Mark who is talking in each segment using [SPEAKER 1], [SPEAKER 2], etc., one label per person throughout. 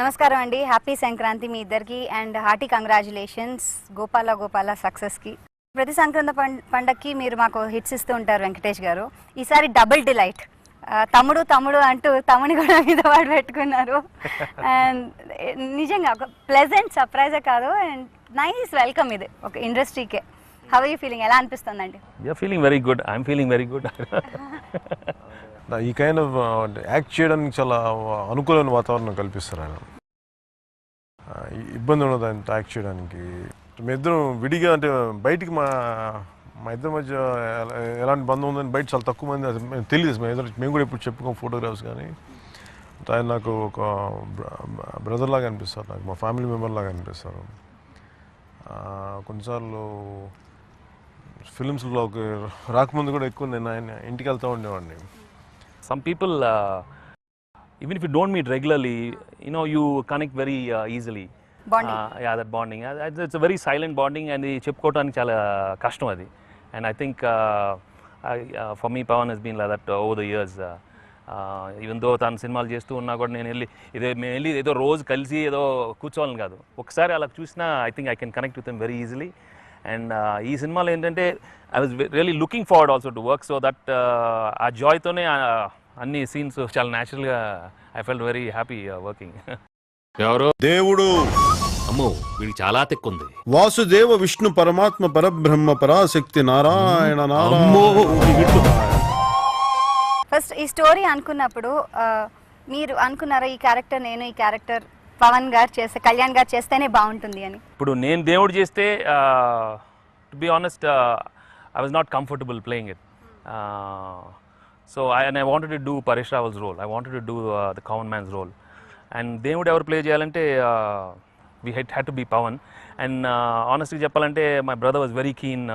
[SPEAKER 1] నమస్కారం అండి. హ్యాపీ సంక్రాంతి మీ ఇద్దరికి and hearty congratulations Gopala Gopala సక్సెస్కి. ప్రతి సంక్రాంతి పండగకి మీరు మాకు హిట్స్ ఇస్తూ ఉంటారు వెంకటేష్ గారు. ఈసారి డబుల్ డిలైట్, తమ్ముడు తమ్ముడు అంటూ తమ్ముని కూడా మీద వాడు పెట్టుకున్నారు. అండ్ నిజంగా ఒక ప్లెజెంట్ సర్ప్రైజే కాదు, అండ్ నైస్ వెల్కమ్ ఇది ఒక ఇండస్ట్రీకే. How are you feeling? ఎలా అనిపిస్తుందండి?
[SPEAKER 2] You feeling very good. I'm feeling very good.
[SPEAKER 3] ఈ కైండ్ ఆఫ్ యాక్ట్ చేయడానికి చాలా అనుకూలమైన వాతావరణం కల్పిస్తారు ఆయన. ఇబ్బంది ఉండదు ఆయన యాక్ట్ చేయడానికి. మీ ఇద్దరం విడిగా అంటే బయటికి మా ఇద్దరి మధ్య ఎలాంటి బంధం ఉందని బయట చాలా తక్కువ మంది తెలియదు. మేము కూడా ఇప్పుడు చెప్పుకోం ఫోటోగ్రాఫ్స్, కానీ ఆయన నాకు ఒక బ్రదర్ లాగా అనిపిస్తారు, నాకు మా ఫ్యామిలీ మెంబర్ లాగా అనిపిస్తారు. కొన్నిసార్లు ఫిలిమ్స్లోకి రాకముందు కూడా ఎక్కువ నేను ఆయన ఇంటికి వెళ్తూ ఉండేవాడిని.
[SPEAKER 2] Some people, even if you don't meet regularly, you connect very easily.
[SPEAKER 1] Bonding.
[SPEAKER 2] Yeah, that bonding. It's a very silent bonding, and చెప్పుకోవడానికి చాలా కష్టం అది. And I think for me, Pawan has been like that over the years. Even though తను సినిమాలు చేస్తూ ఉన్నా కూడా నేను వెళ్ళి ఏదో రోజు కలిసి ఏదో కూర్చోవాలని కాదు, ఒకసారి అలా చూసినా I think I can connect with him very easily. And ఈ సినిమాలో ఏంటంటే I was really looking forward also to work, so that ఆ జాయ్తోనే అన్ని సీన్స్ చాలా న్యాచురల్గా I felt very happy working.
[SPEAKER 4] ఎవరో దేవుడు, అమ్మో వీడికి చాలా తెక్కుంది.
[SPEAKER 3] వాసుదేవ విష్ణు పరమాత్మ పరబ్రహ్మ పరాశక్తి నారాయణ
[SPEAKER 1] ఫస్ట్ ఈ స్టోరీ అనుకున్నప్పుడు మీరు అనుకున్నారా ఈ క్యారెక్టర్ నేను ఈ క్యారెక్టర్ పవన్ గారు చేస్తే, కళ్యాణ్ గారు చేస్తేనే బాగుంటుంది అని?
[SPEAKER 2] ఇప్పుడు నేను దేవుడు చేస్తే to be honest I was not comfortable playing it. So I wanted to do Paresh Rawal's role, I wanted to do the common man's role. And దేవుడు ఎవరు ప్లే చేయాలంటే we had to be Pawan. And ఆనెస్ట్గా చెప్పాలంటే my brother was very keen,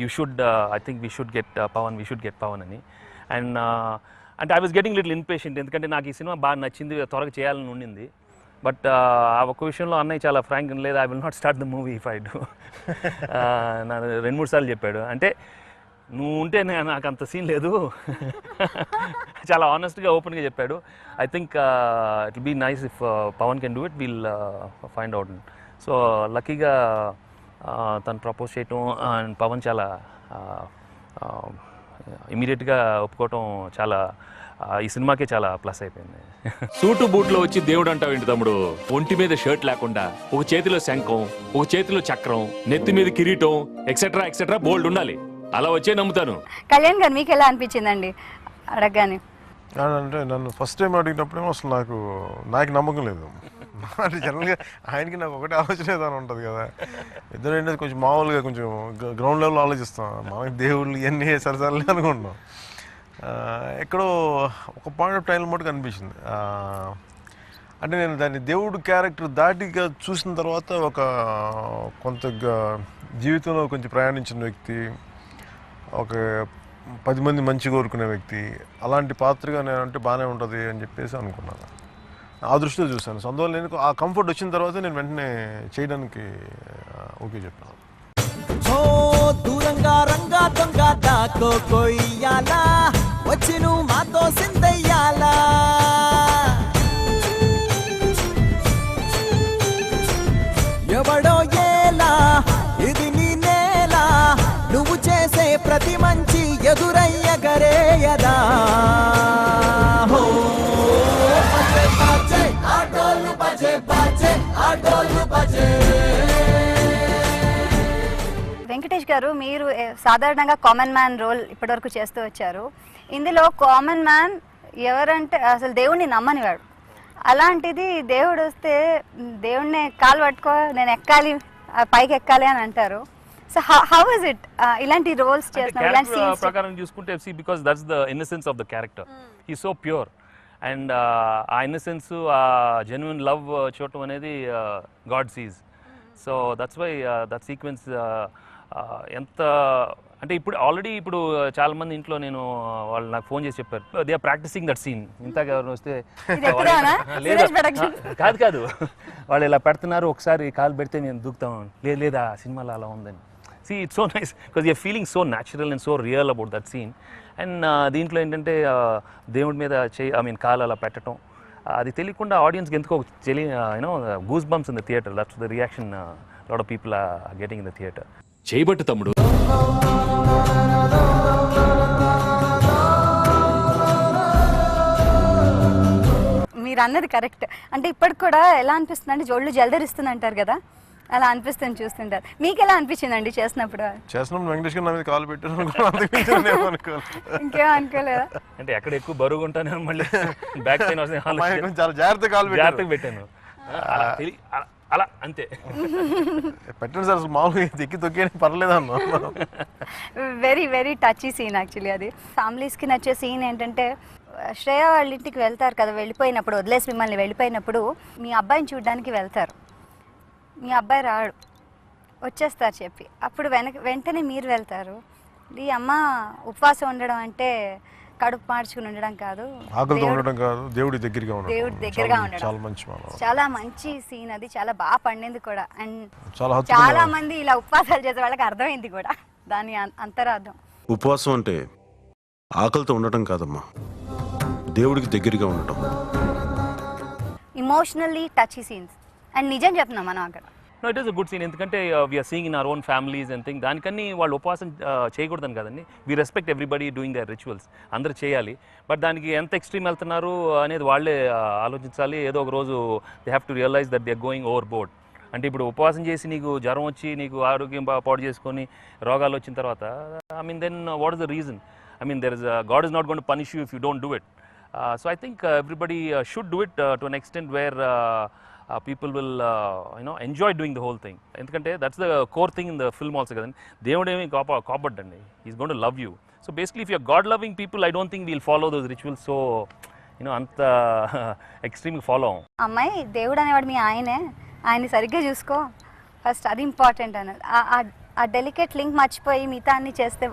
[SPEAKER 2] you should I think we should get Pawan, we should get Pawan అని. And అంటే I was getting little impatient, ఎందుకంటే నాకు ఈ సినిమా బాగా నచ్చింది, త్వరగా చేయాలని ఉండింది. బట్ ఆ ఒక్క విషయంలో అన్నయ్య చాలా ఫ్రాంక్, లేదు I will not start the movie if I do. నాకు 2-3 సార్లు చెప్పాడు, అంటే నువ్వు ఉంటే నాకు అంత సీన్ లేదు, చాలా ఆనెస్ట్గా ఓపెన్గా చెప్పాడు. I think it will be nice if Pawan can do it, will find out. So లక్కీగా తను ప్రపోజ్ చేయటం అండ్ పవన్ చాలా ఇమీడియట్గా ఒప్పుకోవటం చాలా ఈ సినిమాకే చాలా ప్లస్ అయిపోయింది.
[SPEAKER 4] సూటు బూట్లో వచ్చి దేవుడు అంటావు ఏంటి తమ్ముడు? ఒంటి మీద షర్ట్ లేకుండా, ఒక చేతిలో శంఖం, ఒక చేతిలో చక్రం, నెత్తి మీద కిరీటం, ఎక్సెట్రా ఎక్సెట్రా బోల్డ్ ఉండాలి. అలా వచ్చే నమ్ముతాను.
[SPEAKER 1] కళ్యాణ్ గారు మీకు ఎలా అనిపించిందండి అడగగానే?
[SPEAKER 3] అంటే నన్ను ఫస్ట్ టైం అడిగినప్పుడేమో అసలు నాకు నమ్మకం లేదు. అంటే జనరల్గా ఆయనకి నాకు ఒకటే ఆలోచన ఏదైనా ఉంటుంది కదా, ఇద్దరు ఏంటంటే కొంచెం మామూలుగా కొంచెం గ్రౌండ్ లెవెల్లో ఆలోచిస్తాం, మనకి దేవుళ్ళు ఇవన్నీ సరిసరలే అనుకుంటున్నాం. ఎక్కడో ఒక పాయింట్ ఆఫ్ టైంలో మటుకు అనిపించింది. అంటే నేను దాన్ని దేవుడు క్యారెక్టర్ దాటిగా చూసిన తర్వాత ఒక కొంత జీవితంలో కొంచెం ప్రయాణించిన వ్యక్తి, ఒక 10 మంది మంచి కోరుకునే వ్యక్తి, అలాంటి పాత్రగా నేను అంటే బాగానే ఉంటుంది అని చెప్పేసి అనుకున్నాను. ఆ దృష్టిలో చూశాను. సో అందువల్ల నేను ఆ కంఫర్ట్ వచ్చిన తర్వాత నేను వెంటనే చేయడానికి ఓకే చెప్పాను.
[SPEAKER 5] దూరంగా రంగా దొంగ దాకో కొయ్యాలా, వచ్చి నువ్వు మాతో సిందయ్యాలా, ఎవడో ఏలా ఇది నీ నేలా, నువ్వు చేసే ప్రతి మంచి ఎదురయ్యగరేయదా.
[SPEAKER 1] వెంకటేష్ గారు, మీరు సాధారణంగా కామన్ మ్యాన్ రోల్ ఇప్పటివరకు చేస్తూ వచ్చారు. ఇందులో కామన్ మ్యాన్ ఎవరంటే అసలు దేవుణ్ణి నమ్మనివాడు, అలాంటిది దేవుడు వస్తే దేవుణ్ణి కాలు పట్టుకో నేను ఎక్కాలి పైకి ఎక్కాలి అని అంటారు. సో హౌ ఇస్ ఇట్ ఇలాంటి రోల్స్ చేస్తున్నారు?
[SPEAKER 2] ప్రకారం చూసుకుంటే because that's the innocence of the character, he so pure. And ఆ ఇన్నసెన్స్, ఆ జెన్యున్ లవ్ చూడటం అనేది God sees. So that's why that sequence ఎంత అంటే ఇప్పుడు ఆల్రెడీ ఇప్పుడు చాలా మంది ఇంట్లో నేను వాళ్ళు నాకు ఫోన్ చేసి చెప్పారు, they are practising that scene. ఇంతగా ఎవరు వస్తే కాదు వాళ్ళు ఇలా పెడుతున్నారు, ఒకసారి కాలు పెడితే నేను దూకుతాం, లేదా సినిమాలో అలా ఉందని. See, it's so nice because you're feeling so natural and so real about that scene. And దీంట్లో ఏంటంటే దేవుడి మీద కాలు అలా పెట్టడం, అది తెలియకుండా ఆడియన్స్కి ఎందుకో you know goose bumps in the theatre. That's the reaction lot of people are getting in the theatre.
[SPEAKER 4] చేయబట్టు తమ్ముడు.
[SPEAKER 1] మీరు అన్నది కరెక్ట్. అంటే ఇప్పటికి కూడా ఎలా అనిపిస్తుంది అంటే జోళ్ళు జల్దరిస్తుంది అంటారు కదా, అలా అనిపిస్తుంది చూస్తుంటారు. మీకు ఎలా అనిపించిందండి చేసినప్పుడు?
[SPEAKER 3] వెంకటేష్ గారు నా మీద కాలు పెట్టారు
[SPEAKER 1] ఇంకేం అనుకోలేదా?
[SPEAKER 2] అంటే ఎక్కడ ఎక్కువ బరువుగా ఉంటాను మళ్ళీ బ్యాక్ పెయిన్ వస్తుంది,
[SPEAKER 3] చాలా జాగ్రత్తగా
[SPEAKER 2] పెట్టాను అలా అంతే.
[SPEAKER 3] పెట్టండి సార్, మామూలుగా ఎక్కి తొక్కి పర్లేదు అన్న.
[SPEAKER 1] Very very touchy scene actually. అది ఫ్యామిలీస్కి నచ్చే సీన్ ఏంటంటే శ్రేయ వాళ్ళ ఇంటికి వెళ్తారు కదా, వెళ్ళిపోయినప్పుడు వదిలేసి మిమ్మల్ని వెళ్ళిపోయినప్పుడు మీ అబ్బాయిని చూడడానికి వెళ్తారు. మీ అబ్బాయి రాడు, వచ్చేస్తారు చెప్పి. అప్పుడు వెంటనే మీరు వెళ్తారు. ఈ అమ్మ ఉపవాసం ఉండడం అంటే కడుపు మార్చుకుని ఉండడం కాదు,
[SPEAKER 3] ఆకలితో ఉండడం కాదు, దేవుడి దగ్గరగా ఉండడం.
[SPEAKER 1] దేవుడి దగ్గరగా ఉండడం
[SPEAKER 3] చాలా మంచి
[SPEAKER 1] చాలా మంచి సీన్ అది. చాలా బాగా పండింది కూడా. అండ్
[SPEAKER 3] చాలా
[SPEAKER 1] చాలా మంది ఇలా ఉపవాసాలు చేసే వాళ్ళకి అర్థమైంది కూడా దాని అంతరార్థం.
[SPEAKER 6] ఉపవాసం అంటే ఆకలితో ఉండటం కాదమ్మా, దేవుడికి దగ్గరగా ఉండటం.
[SPEAKER 1] Emotionally టచీ scenes. అండ్ నిజం చెప్తున్నాం మనం అక్కడ.
[SPEAKER 2] No, it is a good scene. ఎందుకంటే we are seeing in our own families and thing. దానికన్నీ వాళ్ళు ఉపవాసం చేయకూడదని కదండి. We respect everybody doing their rituals, అందరూ చేయాలి. బట్ దానికి ఎంత ఎక్స్ట్రీమ్ వెళ్తున్నారు అనేది వాళ్ళే ఆలోచించాలి. ఏదో ఒక రోజు they have to realise that they are going overboard. అంటే ఇప్పుడు ఉపవాసం చేసి నీకు జ్వరం వచ్చి నీకు ఆరోగ్యం పాడు చేసుకొని రోగాలు వచ్చిన తర్వాత I mean then what is the reason? I mean there is God is not going to punish you if you don't do it. So I think everybody should do it to an extent where people will enjoy doing the whole thing. ఎందుకంటే that's the core thing in the film also కదండి. దేవుడు ఏమి కాపాడ్డండి, he's going to love you. So basically if you're God loving people, I don't think we'll follow those rituals so అంత extreme follow అవ్వం.
[SPEAKER 1] అమ్మాయి దేవుడు అనేవాడు మీ ఆయనే, ఆయన్ని సరిగ్గా చూసుకో ఫస్ట్, అది ఇంపార్టెంట్ అన్నది. ఆ డెలికేట్ లింక్ మర్చిపోయి మిగతా అన్ని చేస్తే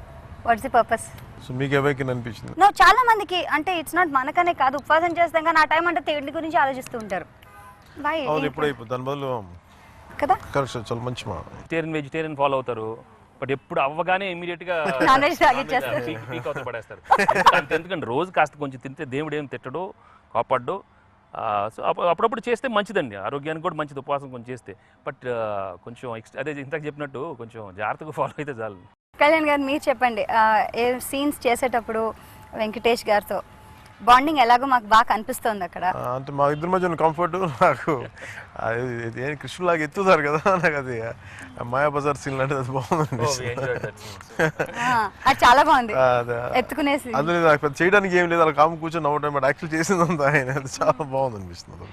[SPEAKER 1] వాట్స్ ది పర్పస్?
[SPEAKER 3] సో మీకు ఎవరికి అనిపించింది?
[SPEAKER 1] నో, చాలా మందికి అంటే ఇట్స్ నాట్ మనకనే కాదు, ఉపవాసం చేస్తాం కానీ ఆ టైం అంటే తిండి గురించి ఆలోచిస్తూ ఉంటారు.
[SPEAKER 3] దాని బదులు
[SPEAKER 1] కదా
[SPEAKER 3] చాలా మంచి
[SPEAKER 2] వెజిటేరియన్ ఫాలో అవుతారు. బట్ ఎప్పుడు అవ్వగానే ఇమీడియట్ గా
[SPEAKER 1] నాన్ వెజ్ తాగిచ్చేస్తారు,
[SPEAKER 2] పీక్ అవుతా పడేస్తారు. ఎందుకంటే రోజు కాస్త కొంచెం తింటే దేవుడు ఏం తిట్టడు, కాపాడ్డు. సో అప్పుడప్పుడు చేస్తే మంచిదండి, ఆరోగ్యానికి కూడా మంచిది ఉపవాసం కొంచెం చేస్తే. బట్ కొంచెం అదే ఇంతకు చెప్పినట్టు కొంచెం జాగ్రత్తగా ఫాలో అయితే చాలు.
[SPEAKER 1] కళ్యాణ్ గారు మీరు చెప్పండి, ఏ సీన్స్ చేసేటప్పుడు వెంకటేష్ గారితో బాండింగ్ ఎలాగో మాకు బాగా కనిపిస్తుంది అక్కడ.
[SPEAKER 3] అంటే మా ఇద్దరి మధ్య కంఫర్ట్ నాకు కృష్ణులాగా ఎత్తుతారు కదా, నాకు అది మాయాబజార్ సీన్ అంటే అది బాగుంది.
[SPEAKER 1] అది చాలా బాగుంది ఎత్తుకునేసి.
[SPEAKER 3] అందులో నాకు పెద్ద చేయడానికి ఏం లేదు, అలా కాము కూర్చొని నవ్వటం. బట్ యాక్చువల్ చేసిందంతా ఆయన, అది చాలా బాగుంది అనిపిస్తుంది.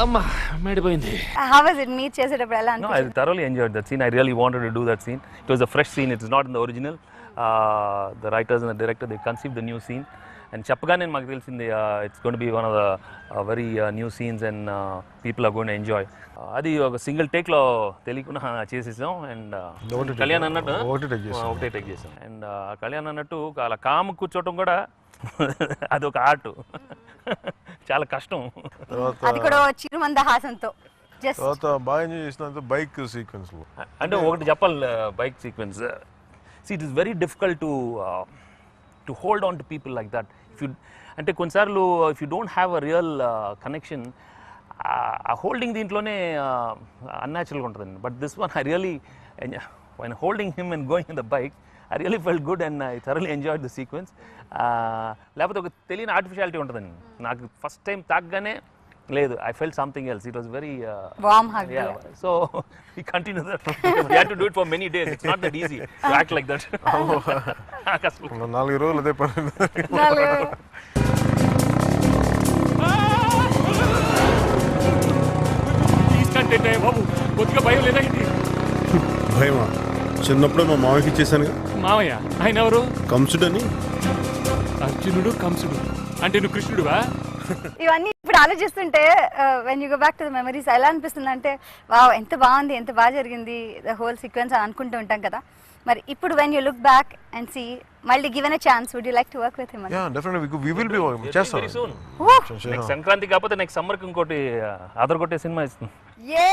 [SPEAKER 4] అమ్మా మేడిపోయింది.
[SPEAKER 1] How was it మీరు చేసేటప్పుడు ఎలా
[SPEAKER 2] No,
[SPEAKER 1] అనిపించింది?
[SPEAKER 2] I thoroughly enjoyed that scene. I really wanted to do that scene. It was a fresh scene. It is not in the original. The writers and the director, they conceived the new scene. And చెప్పగానే మాకు తెలిసింది it's going to be one of the very new scenes and people are going to enjoy. అది ఒక single టేక్లో తెలియకుండా చేసేసాం. And Kalyan అన్నట్టు ఒకటే take చేసాం. అండ్ కళ్యాణ్ అన్నట్టు అలా కాము కూర్చోవటం కూడా అదొక ఆర్ట్, చాలా కష్టం.
[SPEAKER 1] అది కూడా చిరుమంద హాసంతో
[SPEAKER 3] తర్వాత బాగా ఎంజాయ్ చేసిన బైక్ సీక్వెన్స్.
[SPEAKER 2] అంటే ఒకటి చెప్పాలి, bike sequence it is very difficult to hold on to people like that. అంటే కొన్నిసార్లు if you don't have a real connection, ఆ హోల్డింగ్ దీంట్లోనే అన్యాచురల్గా ఉంటుందండి. But this one I really when holding him and going in the bike, I really felt good and I thoroughly enjoyed the sequence. లేకపోతే ఒక తెలియని artificiality ఉంటుందండి. నాకు first time తాగగానే లేదు, I felt something else. It was very
[SPEAKER 1] warm hug.
[SPEAKER 2] Yeah, so we continue that. We had to do it for many days. It's not that easy to act like that.
[SPEAKER 3] 4 రోజులు అదే పని.
[SPEAKER 4] తీసుకంటే బాబు కొద్దిగా భయం లేదా?
[SPEAKER 6] భయమా? చిన్నప్పుడే మా మామయ్యకి ఇచ్చేసాను.
[SPEAKER 4] మామయ్య ఆయన ఎవరు?
[SPEAKER 6] కంసుడని.
[SPEAKER 4] అర్జునుడు కంసుడు అంటే నువ్వు కృష్ణుడువా?
[SPEAKER 1] ఇవన్నీ ఇప్పుడు ఆలోచిస్తుంటే when you go back to the memories ఎలా అనిపిస్తుంది అంటే వావ్ ఎంత బాగుంది, ఎంత బాగా జరిగింది ద హోల్ సీక్వెన్స్ అని అనుకుంటూ ఉంటాం కదా. మరి ఇప్పుడు when you look back and see మళ్ళీ given a chance, would you like to work with him?
[SPEAKER 3] Yeah definitely we will be working. చేస్తాం
[SPEAKER 2] very soon. నెక్స్ట్ సంక్రాంతి కాకపోతే నెక్స్ట్ సమ్మర్కి ఇంకోటి ఆదర్ కొట్టే సినిమా ఇస్తుంది.
[SPEAKER 1] యే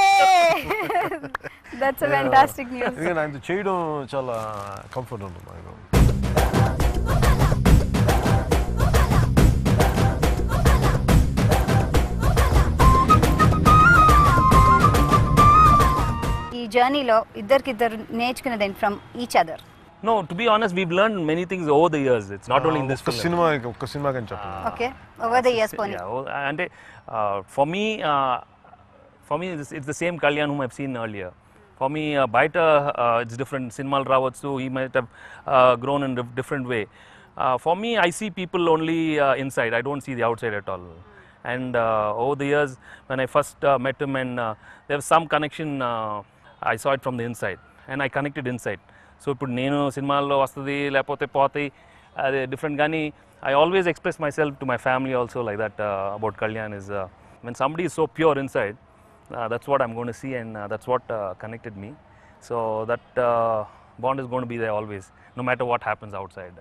[SPEAKER 1] దట్స్ ఫ్యాంటాస్టిక్ న్యూస్.
[SPEAKER 3] ఎందుకంటే ఆయనతో చేయడం చాలా కంఫర్ట్ ఉంటుంది నాకు.
[SPEAKER 1] ఈ జర్నీలో ఇద్దరు నేర్చుకున్నది from each other.
[SPEAKER 2] No, to be honest, we've learned many things over the years. It's not only in this
[SPEAKER 3] ఒక్క
[SPEAKER 2] film.
[SPEAKER 3] సినిమా కానీ చెప్పండి.
[SPEAKER 1] ఓకే, ఓవర్ ద ఇయర్స్ పోనీ.
[SPEAKER 2] Yeah, and for me, it's the same Kalyan whom I've seen earlier. For me, Baita, it's different. Sinmal Rawat, so he might have grown in a different way. For me, I see people only inside. I don't see the outside at all. And over the years, when I first met him, and there was some connection, I saw it from the inside, and I connected inside. So ఇప్పుడు నేను సినిమాల్లో వస్తుంది లేకపోతే పోతాయి అది different, కానీ I always express myself to my family also like that about Kalyan is when somebody is so pure inside, that's what I'm gonna see and that's what connected me. So that bond is gonna there always, no matter what happens outside.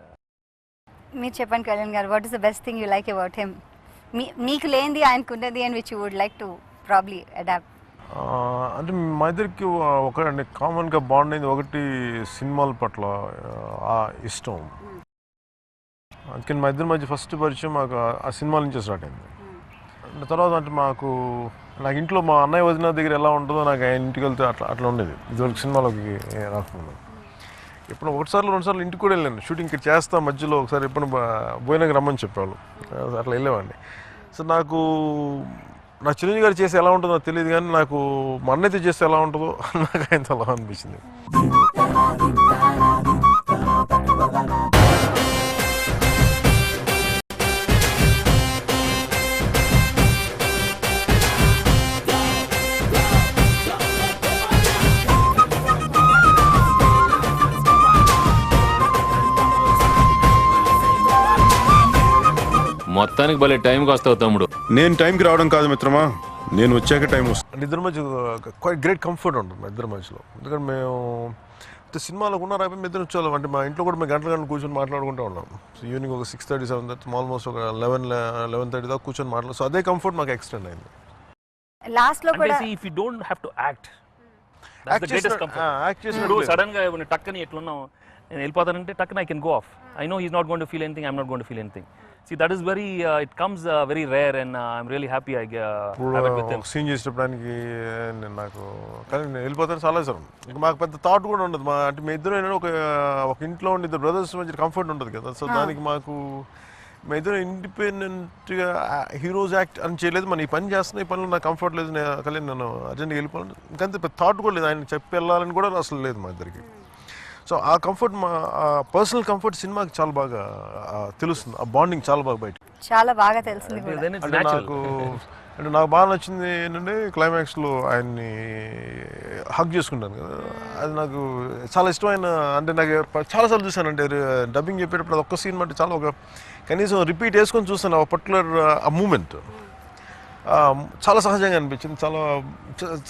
[SPEAKER 1] మీరు చెప్పండి కళ్యాణ్ గారు, what is the best thing you like about him? మీకు లేనిది ఆయనకున్నది and which you would like to probably adopt.
[SPEAKER 3] అంటే మా ఇద్దరికి ఒకటి కామన్గా బాండ్ అయింది, ఒకటి సినిమాల పట్ల ఇష్టం. అందుకని మా ఇద్దరి మధ్య ఫస్ట్ పరిచయం మాకు ఆ సినిమాల నుంచే స్టార్ట్ అయింది. తర్వాత అంటే నాకు ఇంట్లో మా అన్నయ్య వదిన దగ్గర ఎలా ఉంటుందో నాకు ఆయన ఇంటికి వెళ్తే అట్లా ఉండేది ఇదివరకు సినిమాలోకి రాకుండా. ఎప్పుడు ఒకటిసార్లు రెండుసార్లు ఇంటికి కూడా వెళ్ళాను, షూటింగ్ ఇక్కడ చేస్తా మధ్యలో ఒకసారి ఎప్పుడు బోయినకి రమ్మని చెప్పేవాళ్ళు, అట్లా వెళ్ళేవాడిని. సో నాకు చిరంజీవి గారు చేస్తే ఎలా ఉంటుందో తెలియదు, కానీ నాకు మా అన్నయ్యతో చేస్తే ఎలా ఉంటుందో నాకు ఆయన అలా అనిపించింది.
[SPEAKER 4] మొత్తానికి భలే టైంకి వస్తావు తమ్ముడు.
[SPEAKER 6] నేను టైంకి రావడం కాదు మిత్రమా, నేను వచ్చాక టైం వస్తుంది.
[SPEAKER 3] అంటే ఇద్దరి మధ్య క్వైట్ గ్రేట్ కంఫర్ట్ ఉంటుంది మా ఇద్దరి మధ్యలో. ఎందుకంటే మేము సినిమాలో ఉన్నారా మేము ఇద్దరు వచ్చేవాళ్ళం. అంటే మా ఇంట్లో కూడా మేము గంటలు కూర్చొని మాట్లాడుకుంటూ ఉన్నాం. సో ఈవినింగ్ ఒక 6:30, 7 ఆల్మోస్ట్ ఒక 11:30 దాకా కూర్చొని మాట్లాడు. సో అదే కంఫర్ట్ మాకు ఎక్స్టెండ్ అయింది.
[SPEAKER 1] లాస్ట్ లో కూడా
[SPEAKER 2] if you don't have to act, that's the greatest comfort. Sudden గా టక్కని ఎట్లున్నావు నేను వెళ్ళిపోతానంటే టక్కన I can go of. I know he's not going to feel anything, I'm not going to feel anything. See, that is very, it comes very rare, and I'm really happy I have it with him.
[SPEAKER 3] Scene చేసేటప్పడానికి నాకు కానీ నేను వెళ్ళిపోతాను చాలా sir. ఇంకా మాకు పెద్ద thought కూడా ఉండదు. అంటే మీ ఇద్దరు ఏంటంటే ఒక ఇంట్లో ఉండి ఇద్దరు బ్రదర్స్ మధ్య కంఫర్ట్ ఉంటుంది కదా. సో దానికి మాకు మా ఇద్దరు ఇండిపెండెంట్గా హీరోస్ యాక్ట్ అని చేయలేదు. మన ఈ పని చేస్తున్నా, ఈ పనిలో నాకు కంఫర్ట్ లేదు, కలిసి నేను అర్జెంట్గా వెళ్ళిపోవాలి ఇంకంతే పెద్ద థాట్ కూడా లేదు. ఆయన చెప్పి వెళ్ళాలని కూడా అసలు లేదు మా ఇద్దరికి. సో ఆ కంఫర్ట్, మా పర్సనల్ కంఫర్ట్ సినిమాకి చాలా బాగా తెలుస్తుంది. ఆ బాండింగ్ చాలా బాగా బయట
[SPEAKER 1] చాలా బాగా తెలిసింది.
[SPEAKER 3] నాకు బాగా నచ్చింది ఏంటంటే క్లైమాక్స్లో ఆయన్ని హగ్ చేసుకుంటాను కదా, అది నాకు చాలా ఇష్టమైన. అంటే నాకు చాలాసార్లు చూసాను, అంటే డబ్బింగ్ చెప్పేటప్పుడు అది ఒక్క సీన్ అంటే చాలా ఒక కనీసం రిపీట్ వేసుకొని చూస్తాను. ఆ పర్టికులర్ ఆ మూమెంట్ చాలా సహజంగా అనిపించింది. చాలా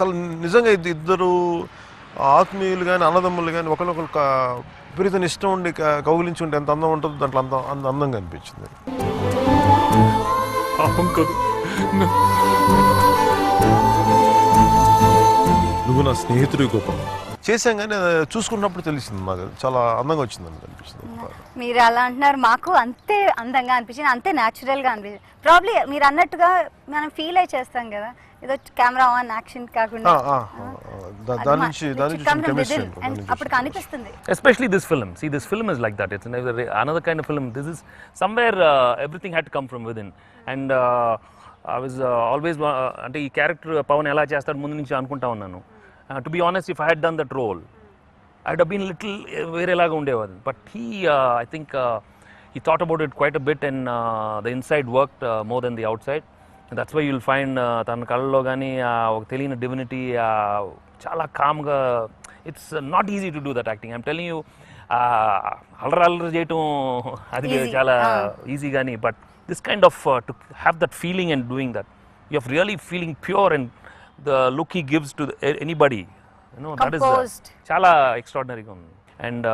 [SPEAKER 3] చాలా నిజంగా ఇద్దరు ఆత్మీయులు కానీ అన్నదమ్ములు కానీ ఒకరినొకరు విపరీతమైన ఇష్టం ఉండి కౌగిలించి ఉంటే ఎంత అందం ఉంటుందో దాంట్లో అంత అందంగా అనిపించింది. నువ్వు నా స్నేహితుడి గోపాల చేసాం, కానీ చూసుకున్నప్పుడు తెలిసింది నాకు చాలా అందంగా వచ్చిందని అనిపించింది.
[SPEAKER 1] మీరు అలా అంటున్నారు, మాకు అంతే అందంగా అనిపించింది, అంతే న్యాచురల్గా అనిపించింది. ప్రాబ్లీ మీరు అన్నట్టుగా మనం ఫీల్ అయి చేస్తాం కదా, ఏదో కెమెరా ఆన్ యాక్షన్ కాకుండా
[SPEAKER 3] దాని నుంచి
[SPEAKER 1] అప్పుడు కనిపిస్తుంది.
[SPEAKER 2] Especially this film. See, this film is like that. It's another kind of film. This is somewhere everything had to come from within. And I was always అంటే ఈ క్యారెక్టర్ పవన్ ఎలా చేస్తాడు ముందు నుంచి అనుకుంటా ఉన్నాను. To be honest, if I had done that role, I'd have been little వేరేలాగా ఉండేవాడు. But I think he thought about it quite a bit, and the inside worked more than the outside. And that's why you'll find తన కళ్ళలో కానీ ఒక తెలియని divinity, చాలా కామ్గా. It's not easy to do that acting. I'm telling you, అల్లరి చేయటం అది చాలా ఈజీ కానీ, but this kind of to have that feeling and doing that, you are really feeling pure, and the look he gives to anybody, that is చాలా ఎక్స్ట్రాడినరీగా ఉంది. And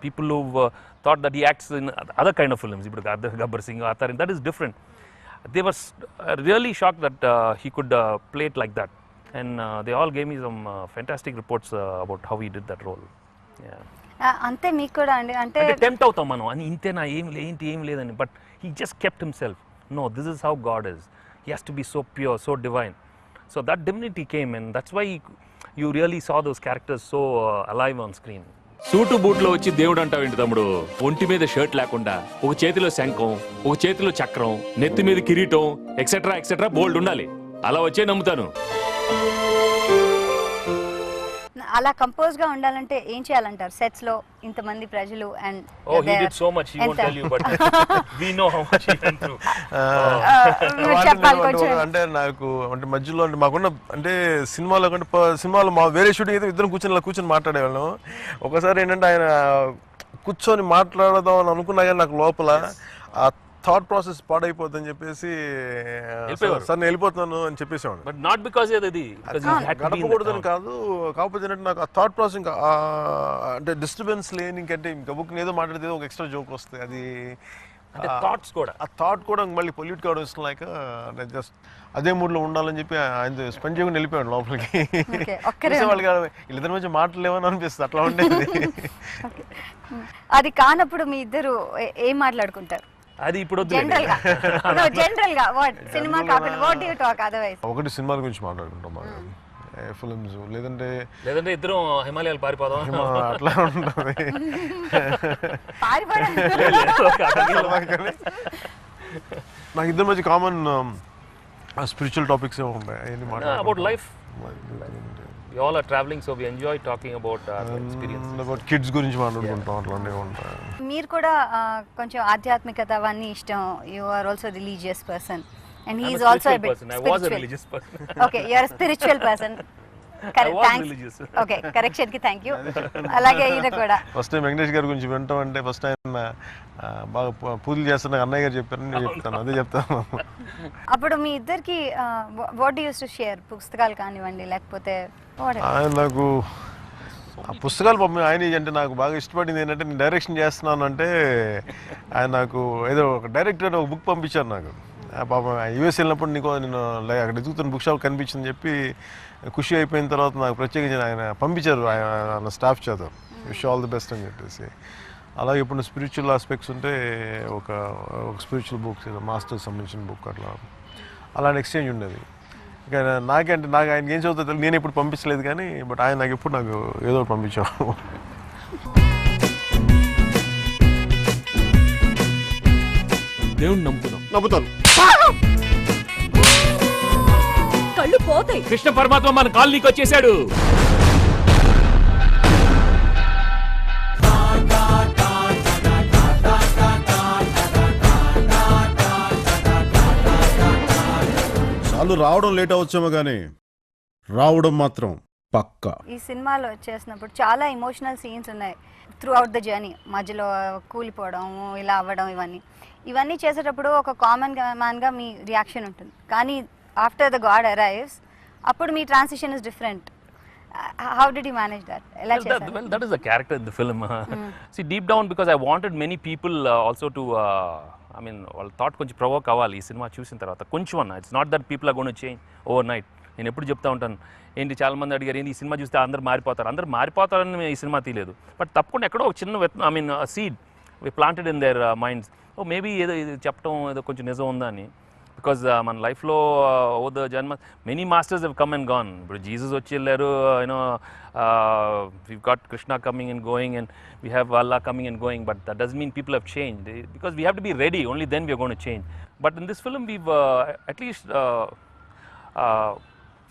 [SPEAKER 2] people who thought that he acts in other kind of films, ఇప్పుడు Gabbar Singh, that is different. They were really shocked that he could play it like that. and they all gave me some fantastic reports about how he did that role. Yeah.
[SPEAKER 1] అంతే మీకు కూడా అండి అంటే
[SPEAKER 2] tempt అవుతాం మనం అని ఇంతేనా ఏం లేదని, but he just kept himself. No, this is how God is. He has to be so pure, so divine. So that divinity came, and that's why you really saw those characters so alive on screen.
[SPEAKER 4] Suit బూట్లో వచ్చి దేవుడు అంటావేంటి తమ్ముడు? ఒంటి మీద shirt లేకుండా ఒక చేతిలో శంఖం, ఒక చేతిలో చక్రం, నెత్తి మీద కిరీటం, ఎక్సెట్రా ఎక్సెట్రా బోల్డ్ ఉండాలి. అలా వచ్చే నమ్ముతాను.
[SPEAKER 1] అలా కంపోజ్ గా ఉండాలంటే ఏం చేయాలంటారు సెట్స్ లో ఇంతమంది ప్రజలు and
[SPEAKER 2] Oh, he did so much, he won't tell you, but we know how much he went through.
[SPEAKER 1] చెప్పాలి కొంచెం.
[SPEAKER 3] అంటే నాకు అంటే మధ్యలో అంటే మాకున్న అంటే సినిమాలో మా వేరే షూటింగ్ అయితే ఇద్దరం కూర్చొని మాట్లాడేవాళ్ళం. ఒకసారి ఏంటంటే ఆయన కూర్చొని మాట్లాడదాం అని అనుకున్నా కానీ నాకు లోపల ఆ థాట్ ప్రాసెస్ పాడైపోతుందని చెప్పేసి సార్ నేను వెళ్ళిపోతాను అని చెప్పేసాడు.
[SPEAKER 2] But not because అది
[SPEAKER 3] గడపకూడదని కాదు, కాకపోతే ఏంటంటే నాకు ఆ థాట్ ప్రాసెస్ ఇంకా అంటే డిస్టర్బెన్స్ లేని ఇంకంటే ఇంకా బుక్ ఏదో మాట్లాడితే ఒక ఎక్స్ట్రా జోక్ వస్తాయి. అది
[SPEAKER 2] థాట్స్ కూడా
[SPEAKER 3] ఆ థాట్ కూడా మళ్ళీ పొల్యూట్ కావడం ఇష్టం లేక నేను జస్ట్ అదే మూడ్లో ఉండాలని చెప్పి ఆయన స్పెండ్ చేయకుండా వెళ్ళిపోయాడు లోపలికి. వాళ్ళు కాదు వీళ్ళిద్దరి మధ్య మాట్లాడలేమని అనిపిస్తుంది, అట్లా ఉండేది.
[SPEAKER 1] అది కానప్పుడు మీ ఇద్దరు ఏం మాట్లాడుకుంటారు?
[SPEAKER 2] అది ఇప్పుడు
[SPEAKER 1] జనరల్ గా సినిమా కాకుండా what do you talk otherwise?
[SPEAKER 3] ఒకటి సినిమాల గురించి మాట్లాడుకుంటాం బాగా, ఫిల్మ్స్, లేదంటే
[SPEAKER 2] ఇద్దరం హిమాలయాలు పారిపోదాం
[SPEAKER 3] అట్లా ఉంటుంది. నాకు ఇద్దరి మధ్య కామన్ స్పిరిచువల్ టాపిక్స్ ఏ ఉంటాయి.
[SPEAKER 2] About life. We all are traveling, so we enjoy talking about our experiences.
[SPEAKER 3] About kids గురించి మాట్లాడుకుంటాం, అట్లానే ఉంటాయి.
[SPEAKER 1] మీరు కూడా కొంచెం ఆధ్యాత్మికత అవన్నీ ఇష్టం. You are also religious person and he is also a bit
[SPEAKER 2] I was a religious person.
[SPEAKER 1] Okay, you are a spiritual person.
[SPEAKER 2] Religious.
[SPEAKER 1] Okay, correction కి థ్యాంక్ యూ. అలాగే ఈయన కూడా
[SPEAKER 3] ఫస్ట్ టైం వెంకటేష్ గారి గురించి వింటాం అంటే ఫస్ట్ టైం బాగా పూజలు చేస్తున్నా అన్నయ్య గారు చెప్పారని నేను చెప్తాను, అదే చెప్తాను.
[SPEAKER 1] అప్పుడు మీ ఇద్దరికి what do use to share? పుస్తకాలు కానివ్వండి లేకపోతే
[SPEAKER 3] ఆయన నాకు ఆ పుస్తకాలు ఆయన అంటే నాకు బాగా ఇష్టపడింది ఏంటంటే నేను డైరెక్షన్ చేస్తున్నాను అంటే ఆయన నాకు ఏదో ఒక డైరెక్టర్ ఒక బుక్ పంపించారు నాకు. పాపం యూఎస్ వెళ్ళినప్పుడు నేను అక్కడ ఎదుగుతున్న బుక్ షాప్ కనిపించిందని చెప్పి ఖుషి అయిపోయిన తర్వాత నాకు ప్రత్యేకించి ఆయన పంపించారు ఆయన స్టాఫ్ చేత, విష్ ఆల్ ది బెస్ట్ అని చెప్పేసి. అలాగే ఇప్పుడు స్పిరిచువల్ ఆస్పెక్ట్స్ ఉంటే ఒక స్పిరిచువల్ బుక్స్ ఏదో మాస్టర్స్ సంబంధించిన బుక్ అట్లా అలాంటి ఎక్స్చేంజ్ ఉండేది. ఇంకా నాకు ఆయన ఏం చదువుతా నేను ఎప్పుడు పంపించలేదు కానీ బట్ ఆయన నాకు ఎప్పుడు నాకు ఏదో ఒకటి పంపించాను.
[SPEAKER 4] దేవుణ్ణి నమ్ముతాను.
[SPEAKER 7] కళ్ళు పోతాయి.
[SPEAKER 4] కృష్ణ పరమాత్మ మన కాలనీకి వచ్చేసాడు.
[SPEAKER 6] చాలు రావడం లేట్ అవచ్చేమో కానీ రావడం మాత్రం పక్కా.
[SPEAKER 1] ఈ సినిమాలో చేసినప్పుడు చాలా ఎమోషనల్ సీన్స్ ఉన్నాయి త్రూ అవుట్ ద జర్నీ. మధ్యలో కూలిపోవడం, ఇలా అవ్వడం, ఇవన్నీ చేసేటప్పుడు ఒక కామన్ మ్యాన్గా మీ రియాక్షన్ ఉంటుంది. కానీ ఆఫ్టర్ ద గాడ్ అరైవ్స్ అప్పుడు మీ transition is different. How did you manage that?
[SPEAKER 2] Well, that is the character in the film. See, deep down, because I wanted many people also to, I mean, all thought koncham provoke avali ee cinema chusin tarvata koncham anna. It's not that people are going to change overnight. నేను ఎప్పుడు చెప్తా ఉంటాను, ఏంటి చాలా మంది అడిగారు ఏంటి ఈ సినిమా చూస్తే అందరు మారిపోతారని ఈ సినిమా తీయలేదు. బట్ తప్పకుండా ఎక్కడో ఒక చిన్న I mean seed we planted in their minds. Oh maybe ఏదో ఇది చెప్పడం ఏదో కొంచెం నిజం ఉందా అని. బికాజ్ మన లైఫ్లో ఓ ద జన్మ many masters have come and gone. ఇప్పుడు జీసస్ వచ్చి వెళ్ళారు, you know we got Krishna coming and going and we have Allah coming and going, but that does mean people have changed because we have to be ready, only then we're gonna change. But in this film we've at least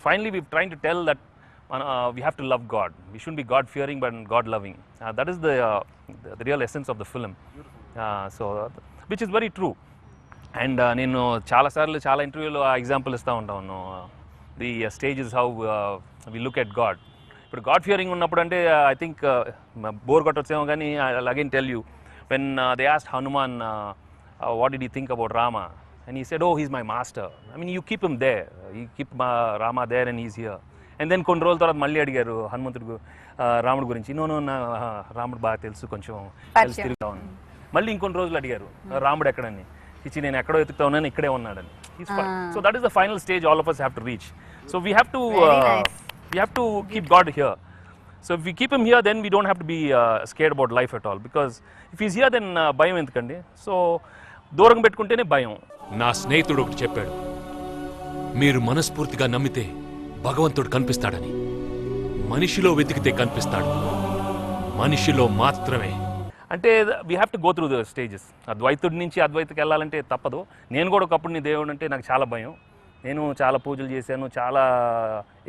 [SPEAKER 2] finally we're trying to tell that we have to love God. We shouldn't be God fearing but God loving. That is the real essence of the film. So which is very true. And నేను చాలా ఇంటర్వ్యూలో ఆ example ఇస్తూ ఉంటాను. The stage is how we look at God. ఇప్పుడు God fearing ఉన్నప్పుడు అంటే I think bore కొట్టొచ్చేమో కానీ I again tell you when they asked Hanuman what did you think about Rama and he said, oh, he's my master. I mean, you keep him there, you keep Rama there and he's here. And then కొన్ని రోజుల తర్వాత మళ్ళీ అడిగారు హనుమంతుడు రాముడు గురించి. No రాముడు బాగా తెలుసు, కొంచెం తెలిసి తిరుగుతా ఉన్నాను. మళ్ళీ ఇంకొన్ని రోజులు అడిగారు రాముడు ఎక్కడని. ఇచ్చి నేను ఎక్కడో ఎత్తుకుతా ఉన్నాను, ఇక్కడే ఉన్నాడని. He's fine. So that is the final stage all of us have to reach. So we have to
[SPEAKER 1] Very nice.
[SPEAKER 2] we have to keep God here. So if we keep him here, then we don't have to be scared about life at all. Because if he's here, then భయం ఎందుకండి? So దూరం పెట్టుకుంటేనే భయం.
[SPEAKER 4] నా స్నేహితుడు ఒకటి చెప్పాడు, మీరు మనస్ఫూర్తిగా నమ్మితే భగవంతుడు కనిపిస్తాడని. మనిషిలో వెతికితే కనిపిస్తాడు, మనిషిలో మాత్రమే.
[SPEAKER 2] అంటే we have to go through the stages. అద్వైతుడి నుంచి అద్వైతకి వెళ్ళాలంటే తప్పదు. నేను కూడా ఒకప్పుడు నీ దేవుడు అంటే నాకు చాలా భయం. నేను చాలా పూజలు చేశాను, చాలా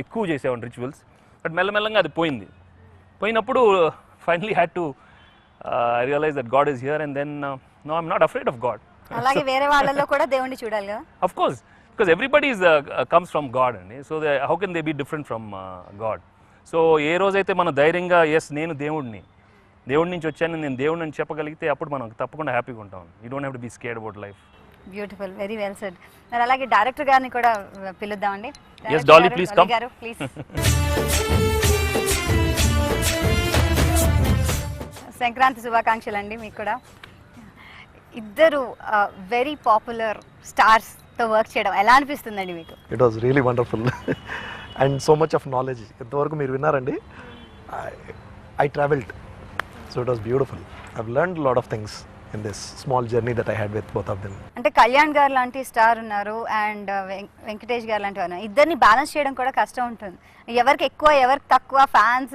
[SPEAKER 2] ఎక్కువ చేసేవాడిని రిచువల్స్. బట్ మెల్లమెల్లంగా అది పోయినప్పుడు finally had to realise that God is here and then no I'm not afraid of God.
[SPEAKER 1] అలాగే వేరే వాళ్ళలో కూడా దేవుణ్ణి చూడాలి కదా.
[SPEAKER 2] Of course, because everybody comes from God అండి. So how can they be different from God? So ఏ రోజైతే మనం ధైర్యంగా ఎస్ నేను దేవుడి నుంచి వచ్చాను, నేను దేవుడిని అని చెప్పగలిగితే అప్పుడు మనం తప్పకుండా హ్యాపీగా ఉంటాం. You don't have to be scared about life.
[SPEAKER 1] Beautiful, very well said. మరి అలాగే డైరెక్టర్ గారిని కూడా పిలుద్దామండి.
[SPEAKER 2] Yes, Dolly, please come.
[SPEAKER 1] గారు ప్లీజ్. సంక్రాంతి శుభాకాంక్షలు అండి మీకు కూడా. ఇద్దరు వెరీ పాపులర్ స్టార్స్తో వర్క్ చేయడం ఎలా అనిపిస్తుందండి మీకు?
[SPEAKER 8] It was really wonderful and so much of knowledge. ఎంతవరకు మీరు విన్నారండి? I travelled, so it was beautiful. I've learned lot of things in this small journey that I had with both of them.
[SPEAKER 1] అంటే కళ్యాణ్ గారు లాంటి star ఉన్నారు and Venkatesh గారు లాంటి ఉన్నారు. ఇద్దరిని బ్యాలెన్స్ చేయడం కూడా కష్టం ఉంటుంది. ఎవరికి ఎక్కువ ఎవరికి తక్కువ ఫ్యాన్స్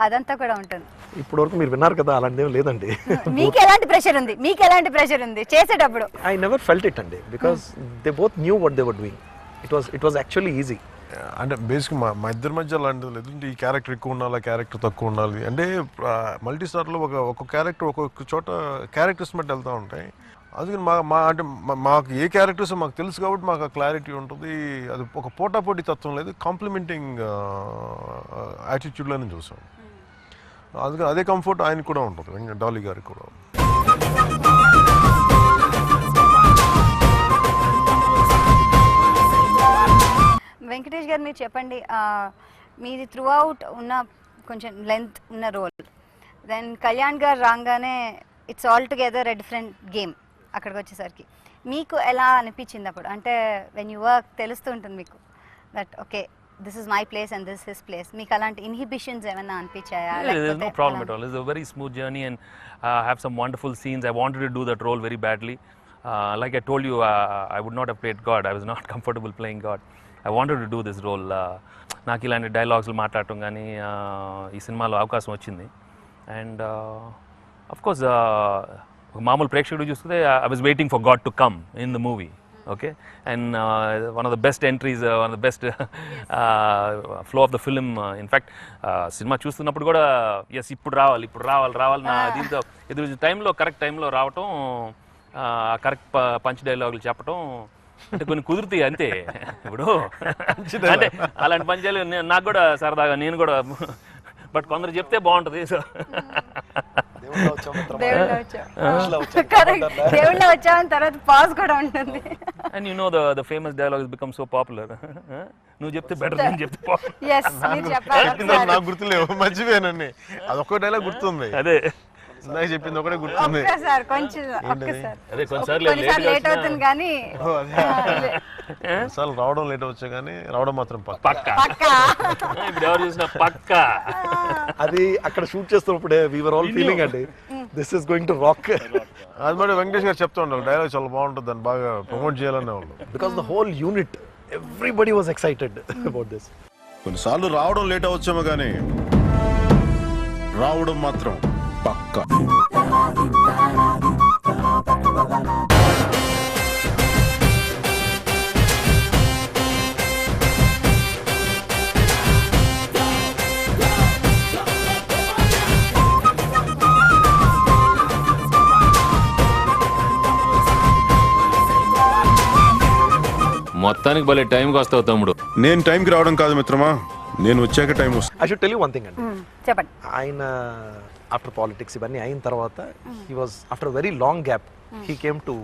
[SPEAKER 1] అదంతా కూడా ఉంటుంది.
[SPEAKER 8] ఇప్పుడు వరకు మీరు విన్నారు కదా, అలాంటిదేం లేదండి.
[SPEAKER 1] మీకు ఎలాంటి ప్రెషర్ ఉంది చేసేటప్పుడు?
[SPEAKER 8] ఐ నెవర్ ఫెల్ట్ ఇట్ అండి, because they both knew what they were doing. It was actually easy.
[SPEAKER 3] అంటే బేసిక్ మా ఇద్దరి మధ్య అలాంటిది లేదు. ఈ క్యారెక్టర్ ఎక్కువ ఉండాలి, క్యారెక్టర్ తక్కువ ఉండాలి అంటే మల్టీ స్టార్లో ఒక క్యారెక్టర్ ఒక్కొక్క చోట క్యారెక్టర్స్ బట్టి వెళ్తూ ఉంటాయి. అందుకని అంటే మాకు ఏ క్యారెక్టర్స్ మాకు తెలుసు కాబట్టి మాకు క్లారిటీ ఉంటుంది. అది ఒక పోటాపోటీ తత్వం లేదు, కాంప్లిమెంటింగ్ యాటిట్యూడ్లోనే చూసాం. అందుకని అదే కంఫర్ట్ ఆయనకు కూడా ఉంటుంది, డాలీ గారికి కూడా.
[SPEAKER 1] వెంకటేష్ గారు మీరు చెప్పండి, మీది త్రూ అవుట్ ఉన్న కొంచెం లెంత్ ఉన్న రోల్, దెన్ కళ్యాణ్ గారు రాగానే it's all together a different game. అక్కడికి వచ్చేసరికి మీకు ఎలా అనిపించింది అప్పుడు? అంటే వెన్ యూ వర్క్ తెలుస్తుంటుంది మీకు that okay this is my place and this his place. మీకు అలాంటి ఇన్హిబిషన్స్ ఏమైనా అనిపించాయా?
[SPEAKER 2] There's no problem at all. It's a very smooth journey and have some wonderful scenes. I wanted to do that role very badly. Like I told you, I would not have played God. I was not comfortable playing God. I wanted to do this role. నాకు ఇలాంటి డైలాగ్స్లు మాట్లాడటం కానీ ఈ సినిమాలో అవకాశం వచ్చింది. And of course మామూలు ప్రేక్షకుడు చూస్తే I was waiting for God to come in the movie. Okay, and one of the best entries, one of the best flow of the film. In fact, cinema చూస్తున్నప్పుడు కూడా ఎస్ ఇప్పుడు రావాలి నా దీంతో ఎదురు టైంలో కరెక్ట్ టైంలో రావటం, కరెక్ట్ పంచ్ డైలాగులు చెప్పటం అంటే కొన్ని కుదురుతాయి అంతే. ఇప్పుడు అంటే అలాంటి పంచాలు నాకు కూడా సరదాగా నేను కూడా, బట్ కొందరు చెప్తే బాగుంటుంది. సో
[SPEAKER 1] దేవుళ్ళ వచ్చామని తర్వాత పాజ్ కూడా ఉంటుంది.
[SPEAKER 2] And you know the famous dialogues become so popular. నువ్వు చెప్తే బెటర్, నేను చెప్తే
[SPEAKER 3] నాకు గుర్తులేవు, మర్చిపోయానండి. అదొక్క డైలాగ్ గుర్తుంది, అదే నాకు చెప్పింది ఒకటే గుర్తుంది.
[SPEAKER 1] లేట్ అవుతుంది కానీ
[SPEAKER 3] రావడం లేట్ అవచ్చు కానీ రావడం మాత్రం
[SPEAKER 2] పక్కా. ఇప్పుడు ఎవరు చూసినా పక్కా.
[SPEAKER 8] అది అక్కడ shoot చేస్తున్నప్పుడే we were all feeling అండి this is going to rock.
[SPEAKER 3] అది మరి వెంకటేష్ గారు చెప్తా ఉండాలి డైలాగ్ చాలా బాగుంటుంది, దాన్ని బాగా ప్రమోట్ చేయాలనే వాళ్ళు.
[SPEAKER 8] Because the whole unit, everybody was excited about this.
[SPEAKER 6] కొన్నిసార్లు రావడం లేట్ అవచ్చేమో కానీ రావడం మాత్రం పక్కా.
[SPEAKER 4] మొత్తానికి భలే టైంకి వస్తావు తమ్ముడు.
[SPEAKER 6] నేను టైంకి రావడం కాదు మిత్రమా, నేను వచ్చాక టైం వస్తుంది.
[SPEAKER 8] I should tell you one thing అండి.
[SPEAKER 1] చెప్పండి.
[SPEAKER 8] ఆయన ఆఫ్టర్ పాలిటిక్స్ ఇవన్నీ అయిన తర్వాత he was after a very long gap he came to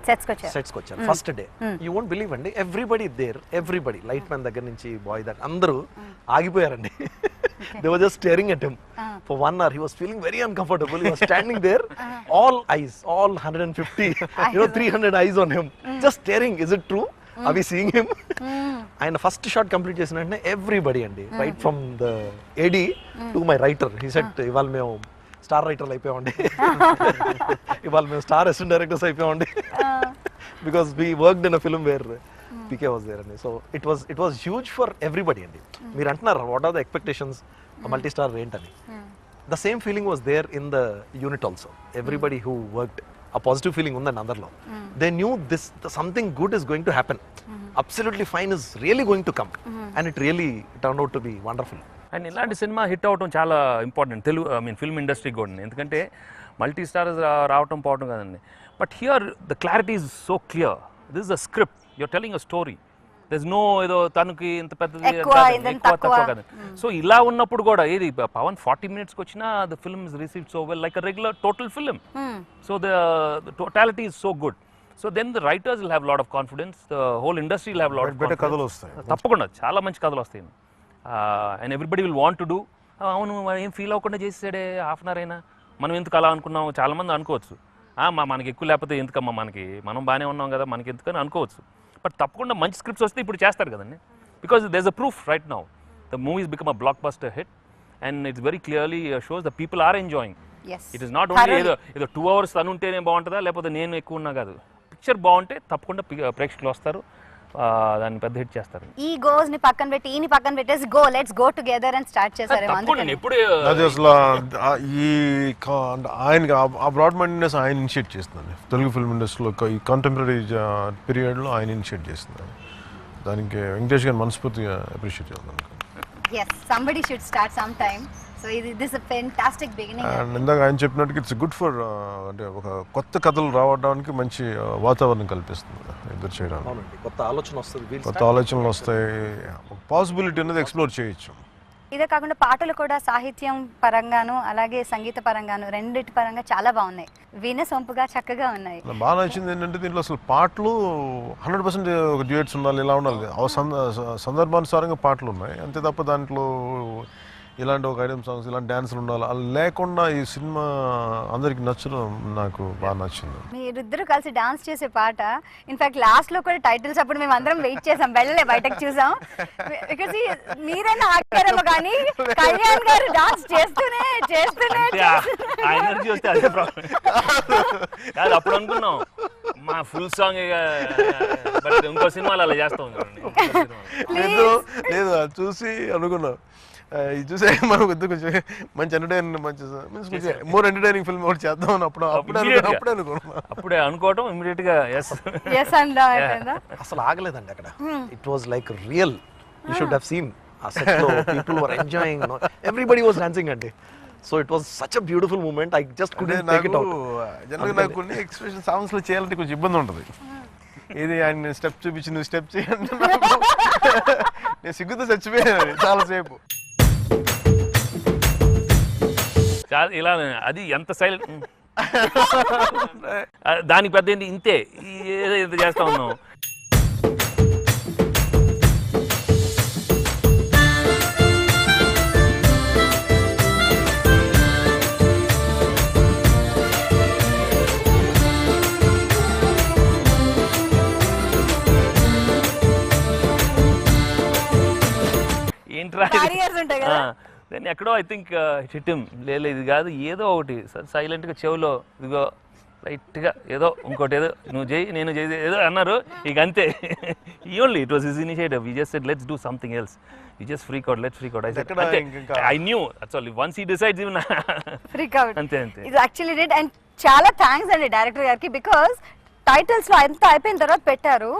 [SPEAKER 1] sets కి
[SPEAKER 8] వచ్చారు. First day you won't believe అండి, ఎవ్రీబడి లైట్ మ్యాన్ దగ్గర నుంచి బాయ్ దాకా అందరూ ఆగిపోయారండి. They were just staring at him. For 1 hour, he was feeling very uncomfortable. He was standing there, all eyes, all 150, 300 eyes on him, just staring. Is it true? Are we seeing him? And the first shot complete చేసిన వెంటనే everybody అండి, right from the AD to my writer, he said, ఇవాళ మేము star రైటర్లు అయిపోయామండి, ఇవాళ మేము star assistant directors అయిపోయామండి, because we worked in a film where PK was there అండి. So it was huge for everybody అండి. మీరు అంటున్నారు what are the expectations multi star ఏంటని. The same feeling was there in the unit also. Everybody who worked, a positive feeling ఉందండి అందరిలో. They knew something good is going to happen. Absolutely fine is really going to come. And it really turned out to be wonderful.
[SPEAKER 2] And ఇలాంటి cinema hit అవడం చాలా important Telugu film industry కూడా. ఎందుకంటే multi stars రావటం పోవటం కదండి, but here the clarity is so clear. This is a script, you're telling a story. There is no ఏదో తనకి ఇంత పెద్దది ఎక్కువ తక్కువ కదా. సో ఇలా ఉన్నప్పుడు కూడా ఏది పవన్ 40 minutesకి వచ్చినా the film is received so well, like a regular total film. So the totality is so good. So then the writers will have lot of confidence, the whole industry will have lot of
[SPEAKER 3] better కథలు వస్తాయి
[SPEAKER 2] తప్పకుండా, చాలా మంచి కథలు వస్తాయి. And everybody will want to do. అవును ఏం feel అవ్వకుండా చేసాడే, హాఫ్ అన్ అవర్ అయినా మనం ఎందుకు అలా అనుకున్నాం, చాలామంది అనుకోవచ్చు. మనకి ఎక్కువ లేకపోతే ఎందుకమ్మా, మనం బాగానే ఉన్నాం కదా, మనకి ఎందుకని అనుకోవచ్చు. బట్ తప్పకుండా మంచి స్క్రిప్ట్స్ వస్తే ఇప్పుడు చేస్తారు కదండి, because there is a proof right now. The movies become a blockbuster hit and it's very clearly shows the people are enjoying. It is not only ఏదో 2 hours తను ఉంటేనే బాగుంటుందా, లేకపోతే నేను ఎక్కువ ఉన్నా కాదు. పిక్చర్ బాగుంటే తప్పకుండా ప్రేక్షకులు వస్తారు, దాన్ని పెద్ద హిట్ చేస్తారు.
[SPEAKER 1] ఈ గోస్ ని పక్కన పెట్టి ఈని పక్కన పెట్టేసి గో లెట్స్ గో టుగెదర్ అని స్టార్ట్ చేశారు.
[SPEAKER 3] అది అసలు ఈ ఆయనకి ఆ బ్రాడ్ మైండ్నెస్ ఆయన ఇనిషియేట్ చేస్తున్నాను తెలుగు ఫిల్మ్ ఇండస్ట్రీలో. ఈ కంటెంపరీ పీరియడ్లో ఆయన ఇనిషియేట్ చేస్తున్నారు. దానికి వెంకటేష్ గారిని మనస్ఫూర్తిగా అప్రిషియేట్ చేస్తున్నాను.
[SPEAKER 1] yes somebody should start sometime. So this is a fantastic beginning.
[SPEAKER 3] And ఇందాక ఆయన చెప్పినట్టుగా ఇట్స్ గుడ్ ఫర్ అంటే ఒక కొత్త కథలు రావడానికి మంచి వాతావరణం కల్పిస్తుంది ఇద్దరు చేయడానికి.
[SPEAKER 8] అవునండి, కొత్త ఆలోచన వస్తుంది,
[SPEAKER 3] కొత్త ఆలోచనలు వస్తాయి, పాసిబిలిటీ అనేది ఎక్స్ప్లోర్ చేయొచ్చు.
[SPEAKER 1] ఇదే కాకుండా పాటలు కూడా సాహిత్యం పరంగాను అలాగే సంగీత పరంగాను రెండిటి పరంగా చాలా బాగున్నాయి, వినసొంపుగా చక్కగా ఉన్నాయి.
[SPEAKER 3] బాగా నచ్చింది ఏంటంటే దీంట్లో అసలు పాటలు 100% ఒక డ్యూయట్స్ ఉండాలి, ఇలా ఉండాలి, సందర్భానుసారంగా పాటలు ఉన్నాయి అంతే తప్ప దాంట్లో ఇలాంటి ఒక ఐటమ్ సాంగ్స్ ఇలాంటి డ్యాన్సులు ఉండాలి అలా లేకుండా ఈ సినిమా అందరికి నచ్చడం నాకు బాగా నచ్చింది.
[SPEAKER 1] మీరిద్దరు కలిసి డాన్స్ చేసే పాట ఇన్ఫాక్ట్ లాస్ట్ లో కూడా టైటిల్స్ అప్పుడు మేము అందరం వెయిట్ చేసాం, వెళ్ళలే బయటకు చూసాం. బికాజ్ మీరైనా ఆగారేమో కానీ కళ్యాణ్ గారు డాన్స్ చేస్తూనే
[SPEAKER 2] అప్పుడు అనుకున్నాం మా ఫుల్ సాంగ్, బట్ ఇంకో సినిమాలో అలా చేస్తాం.
[SPEAKER 3] లేదు అది చూసి అనుకున్నాం, ఇది చూసే మనం కొంచెం మంచి ఎంటర్టైనింగ్ మంచి మీన్స్ మోర్ ఎంటర్టైనింగ్ ఫిల్మ్ ఒకటి చేద్దాం అని అప్పుడే
[SPEAKER 2] అనుకోవటం ఇమీడియట్ గా
[SPEAKER 8] అసలు ఆగలేదండి అక్కడ. It was like real, you should have seen ఆ సెట్ లో people were enjoying, everybody was dancing అండి. So it was such a beautiful moment, I just couldn't take it out.
[SPEAKER 3] జనరల్గా నాకు కొన్ని ఎక్స్ప్రెషన్ సాంగ్స్ లో చేయాలంటే కొంచెం ఇబ్బంది ఉంటుంది. ఇది ఆయన స్టెప్ చూపించి నువ్వు స్టెప్ చేయండి, నేను సిగ్గుతో చచ్చిపోయాను చాలాసేపు.
[SPEAKER 2] ఇలా అది ఎంత సైలెంట్, దానికి పెద్ద ఏంటి ఇంతే ఏదో ఇంత చేస్తా ఉన్నాం. ఏంట్రా దాన్ని ఎక్కడో ఐ థింక్ హిట్టిం లేదు, ఇది కాదు ఏదో ఒకటి సైలెంట్గా చెవులో ఇదిగో లైట్గా ఏదో ఇంకోటి ఏదో నువ్వు చేయి నేను చేయి ఏదో అన్నారు, ఇక అంతే. Only it was his initiative, we just said let's do something else, we just freak out, let's freak out. I knew actually once he decides even
[SPEAKER 1] freak out
[SPEAKER 2] అంతే అంతే.
[SPEAKER 1] ఇది యాక్చువల్లీ డిడ్. అండ్ చాలా thanks అండి director గారికి, because titles లో అంతా అయిపోయిన తర్వాత పెట్టారు.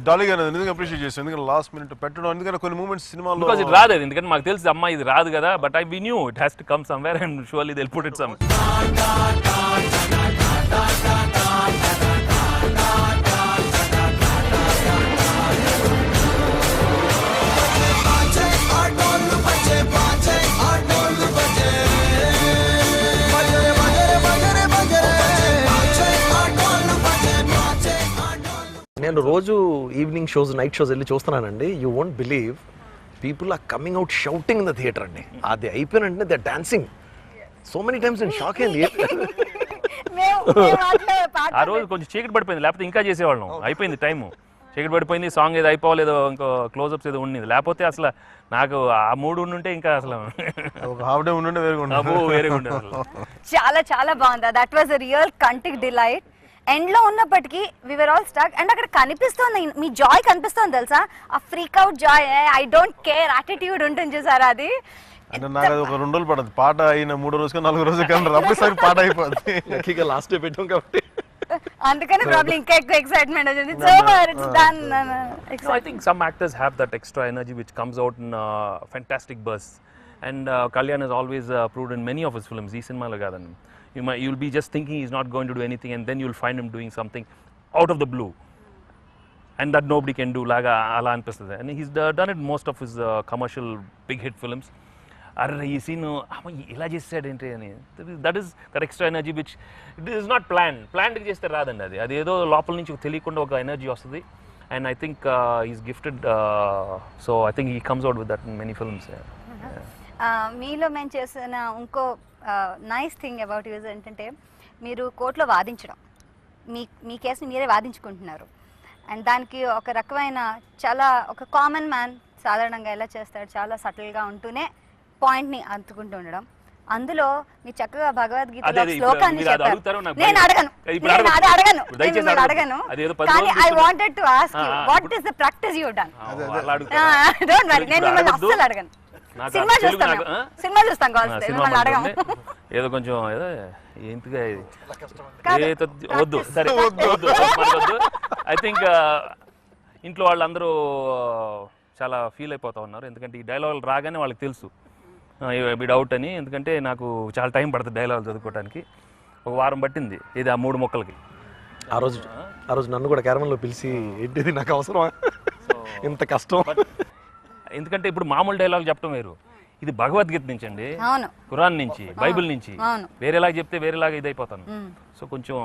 [SPEAKER 3] డాలీ గారు ఎందుకు అప్రిషియేట్ చేస్తాను, ఎందుకంటే లాస్ట్ మినిట్ పెట్టడం, ఎందుకంటే కొన్ని మూమెంట్స్ సినిమాలో
[SPEAKER 2] బికాజ్ ఇట్ రాదు, ఎందుకంటే మాకు తెలుసు అమ్మా ఇది రాదు కదా, but I we knew it has to come somewhere and surely they will put it some.
[SPEAKER 8] నేను రోజు ఈవినింగ్ షోస్ నైట్ షోస్ వెళ్ళి చూస్తున్నానండి. You won't believe people are coming out shouting in the theatre అండి. అది అయిపోయిన వెంటనే they dancing so many times and shock అయింది.
[SPEAKER 2] ఆ రోజు కొంచెం చీకటి పడిపోయింది, లేకపోతే ఇంకా చేసేవాళ్ళం. అయిపోయింది టైము, చీకటి పడిపోయింది, సాంగ్ ఏదో అయిపోలేదో, ఇంకో క్లోజప్స్ ఏదో ఉండేది. లేకపోతే అసలు నాకు ఆ మూడు ఉండుంటే ఇంకా అసలు
[SPEAKER 3] ఒక హాఫ్ డే ఉండే
[SPEAKER 2] వేరేగా ఉండేది అసలు.
[SPEAKER 1] చాలా చాలా బాగుంది. That was a real authentic delight. End లో ఉన్నప్పటికీ we were all stuck. And అక్కడ కనిపిస్తోంది, మీ జాయ్ కనిపిస్తోంది తెలుసా, ఆ freak out joy, I don't care attitude ఉంటుంది చూసారా, అది
[SPEAKER 3] అంటే నాకు అది ఒక 2 రోజులు పడుతుంది. పాట అయిన 3 రోజుకి 4 రోజులు కానీ అప్పుడేసారి పాట అయిపోద్ది.
[SPEAKER 8] లక్కీగా లాస్ట్ డే పెట్టాం కాబట్టి
[SPEAKER 1] అందుకని ప్రాబ్లం ఇంకా ఎక్కువ ఎక్సైట్మెంట్ వచ్చింది. So it's done.
[SPEAKER 2] No, I think some actors have that extra energy which comes out in fantastic bursts. And Kalyan has always proved in many of his films. Ee cinema lo kadani. You'll be just thinking he's not going to do anything, and then you'll find him doing something out of the blue, and that nobody can do. Laga ala anpistadi. And he's done it in most of his commercial big hit films. Arre ee scene ila chesadu ente ani, that is that extra energy which it is not planned గా చేస్తే రాదండి. అది ఏదో లోపల నుంచి తెలియకుండా ఒక energy వస్తుంది. And I think he's gifted, so I think he comes out with that in many films.
[SPEAKER 1] మీలో మేము చేసిన ఇంకో నైస్ థింగ్ అబౌట్ యూజ్ ఏంటంటే, మీరు కోర్టులో వాదించడం, మీ కేసుని మీరే వాదించుకుంటున్నారు. అండ్ దానికి ఒక రకమైన చాలా ఒక కామన్ మ్యాన్ సాధారణంగా ఎలా చేస్తాడు, చాలా సటిల్గా ఉంటూనే పాయింట్ని అందుకుంటూ ఉండడం. అందులో మీరు చక్కగా భగవద్గీతలో శ్లోకాన్ని చెప్పారు. నేను అడగను కానీ I wanted to ask you what is the practice you done. Don't worry, నేను మిమ్మల్ని అస్సలు అడగను. సినిమా చూస్తాం కావాల్సి, మిమ్మల్ని అడగము.
[SPEAKER 2] ఏదో కొంచెం ఏదో ఏంటిగా వద్దు, సరే వద్దు. ఐ థింక్ ఇంట్లో వాళ్ళందరూ చాలా ఫీల్ అయిపోతా ఉన్నారు, ఎందుకంటే ఈ డైలాగులు రాగానే వాళ్ళకి తెలుసు బిడ్ అవుట్ అని. ఎందుకంటే నాకు చాలా టైం పడుతుంది డైలాగులు చదువుకోవడానికి. ఒక వారం పట్టింది ఇది ఆ 3 మొక్కలకి.
[SPEAKER 8] ఆ రోజు నన్ను కూడా క్యారమన్లో పిలిచి ఏంటిది నాకు అవసరమా ఇంత కష్టం.
[SPEAKER 2] ఎందుకంటే ఇప్పుడు మామూలు డైలాగ్ చెప్పడం వేరు, ఇది భగవద్గీత నుంచి అండి, ఖురాన్ నుంచి, బైబిల్ నుంచి. వేరేలాగా చెప్తే వేరేలాగా ఇది అయిపోతాను. సో కొంచెం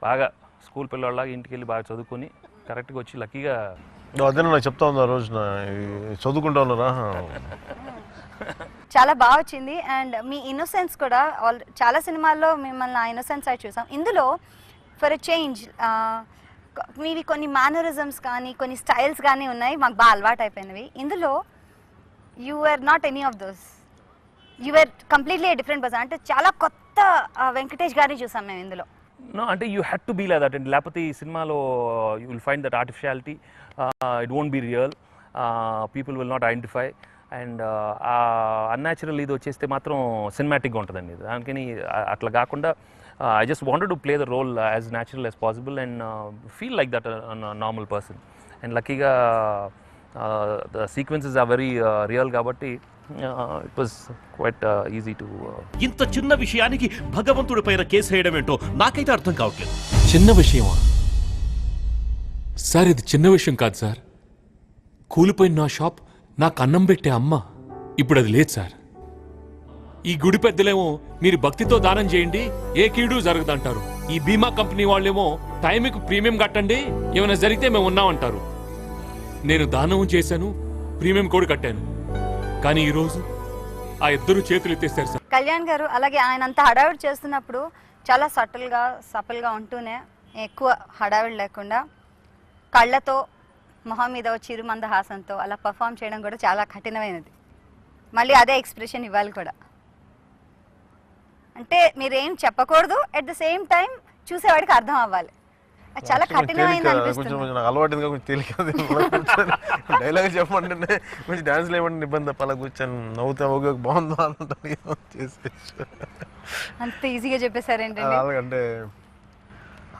[SPEAKER 2] బాగా స్కూల్ పిల్లవాళ్ళలాగా ఇంటికి వెళ్ళి బాగా చదువుకొని కరెక్ట్గా వచ్చి లక్కీగా
[SPEAKER 3] అదే నాకు చెప్తా ఉంది ఆ రోజున చదువుకుంటా ఉన్నారా.
[SPEAKER 1] చాలా బాగా వచ్చింది. అండ్ మీ ఇన్నోసెన్స్ కూడా చాలా సినిమాల్లో మిమ్మల్ని ఆ ఇన్నోసెన్స్ అయితే చూసాం. ఇందులో ఫర్ ఎ చేంజ్ మీవి కొన్ని మేనరిజమ్స్ కానీ కొన్ని స్టైల్స్ కానీ ఉన్నాయి, మాకు బాగా అలవాటు అయిపోయినవి. ఇందులో you are not any of those, you are completely different person. అంటే చాలా కొత్త వెంకటేష్ గారిని చూసాం మేము ఇందులో.
[SPEAKER 2] నో అంటే you had to be like that అండి, లేకపోతే ఈ సినిమాలో you will find that artificiality, it won't be real, people will not identify. And unnatural ఇది వచ్చేస్తే మాత్రం సినిమాటిక్గా ఉంటుందండి. దానికని అట్లా కాకుండా I just wanted to play the role as natural as possible and feel like that a normal person. And luckyga the sequences are very real kabatti it was quite easy to
[SPEAKER 9] ఇంత చిన్న విషయానికి భగవంతుడి పైన case వేయడం ఏంటో నాకైతే అర్థం కావట్లేదు.
[SPEAKER 4] చిన్న విషయమా సార్? ఇది చిన్న విషయం కాదు సార్. కూలిపోయిన నా షాప్, నాకు అన్నం పెట్టే అమ్మ ఇప్పుడు అది లేదు సార్. ఈ గుడి పెద్దలేమో మీరు భక్తితో దానం చేయండి, ఏ కీడు జరగదంటారు. ఈ బీమా కంపెనీ వాళ్ళేమో టైంకి ప్రీమియం కట్టండి, ఏమైనా జరిగితే మేము ఉన్నామంటారు. నేను దానం చేశాను, ప్రీమియం కూడా కట్టాను, కానీ ఈరోజు ఆ ఇద్దరు చేతులు ఎత్తేస్తారు సార్.
[SPEAKER 1] కళ్యాణ్ గారు అలాగే ఆయన అంతా హడావిడి చేస్తున్నప్పుడు చాలా సటిల్గా ఉంటూనే, ఎక్కువ హడావిడి లేకుండా కళ్ళతో మొహం మీద చిరుమంద హాసంతో అలా పర్ఫామ్ చేయడం కూడా చాలా కఠినమైనది. మళ్ళీ అదే ఎక్స్ప్రెషన్ ఇవ్వాలి కూడా. అంటే మీరేం చెప్పకూడదు, అట్ ద సేమ్ టైం చూసేవాడికి అర్థం అవ్వాలి. అది చాలా కఠినమైంది అనిపిస్తుంది.
[SPEAKER 3] అలవాటు కొంచెం తేలిక డైలాగ్ చెప్పండి, కొంచెం డాన్స్ లేవండి నిబంధన పలా కూర్చొని నవ్వుతా ఓకే బాగుందా అంటారు
[SPEAKER 1] అంత ఈజీగా చెప్పేశారేంటండి.
[SPEAKER 3] అలాగంటే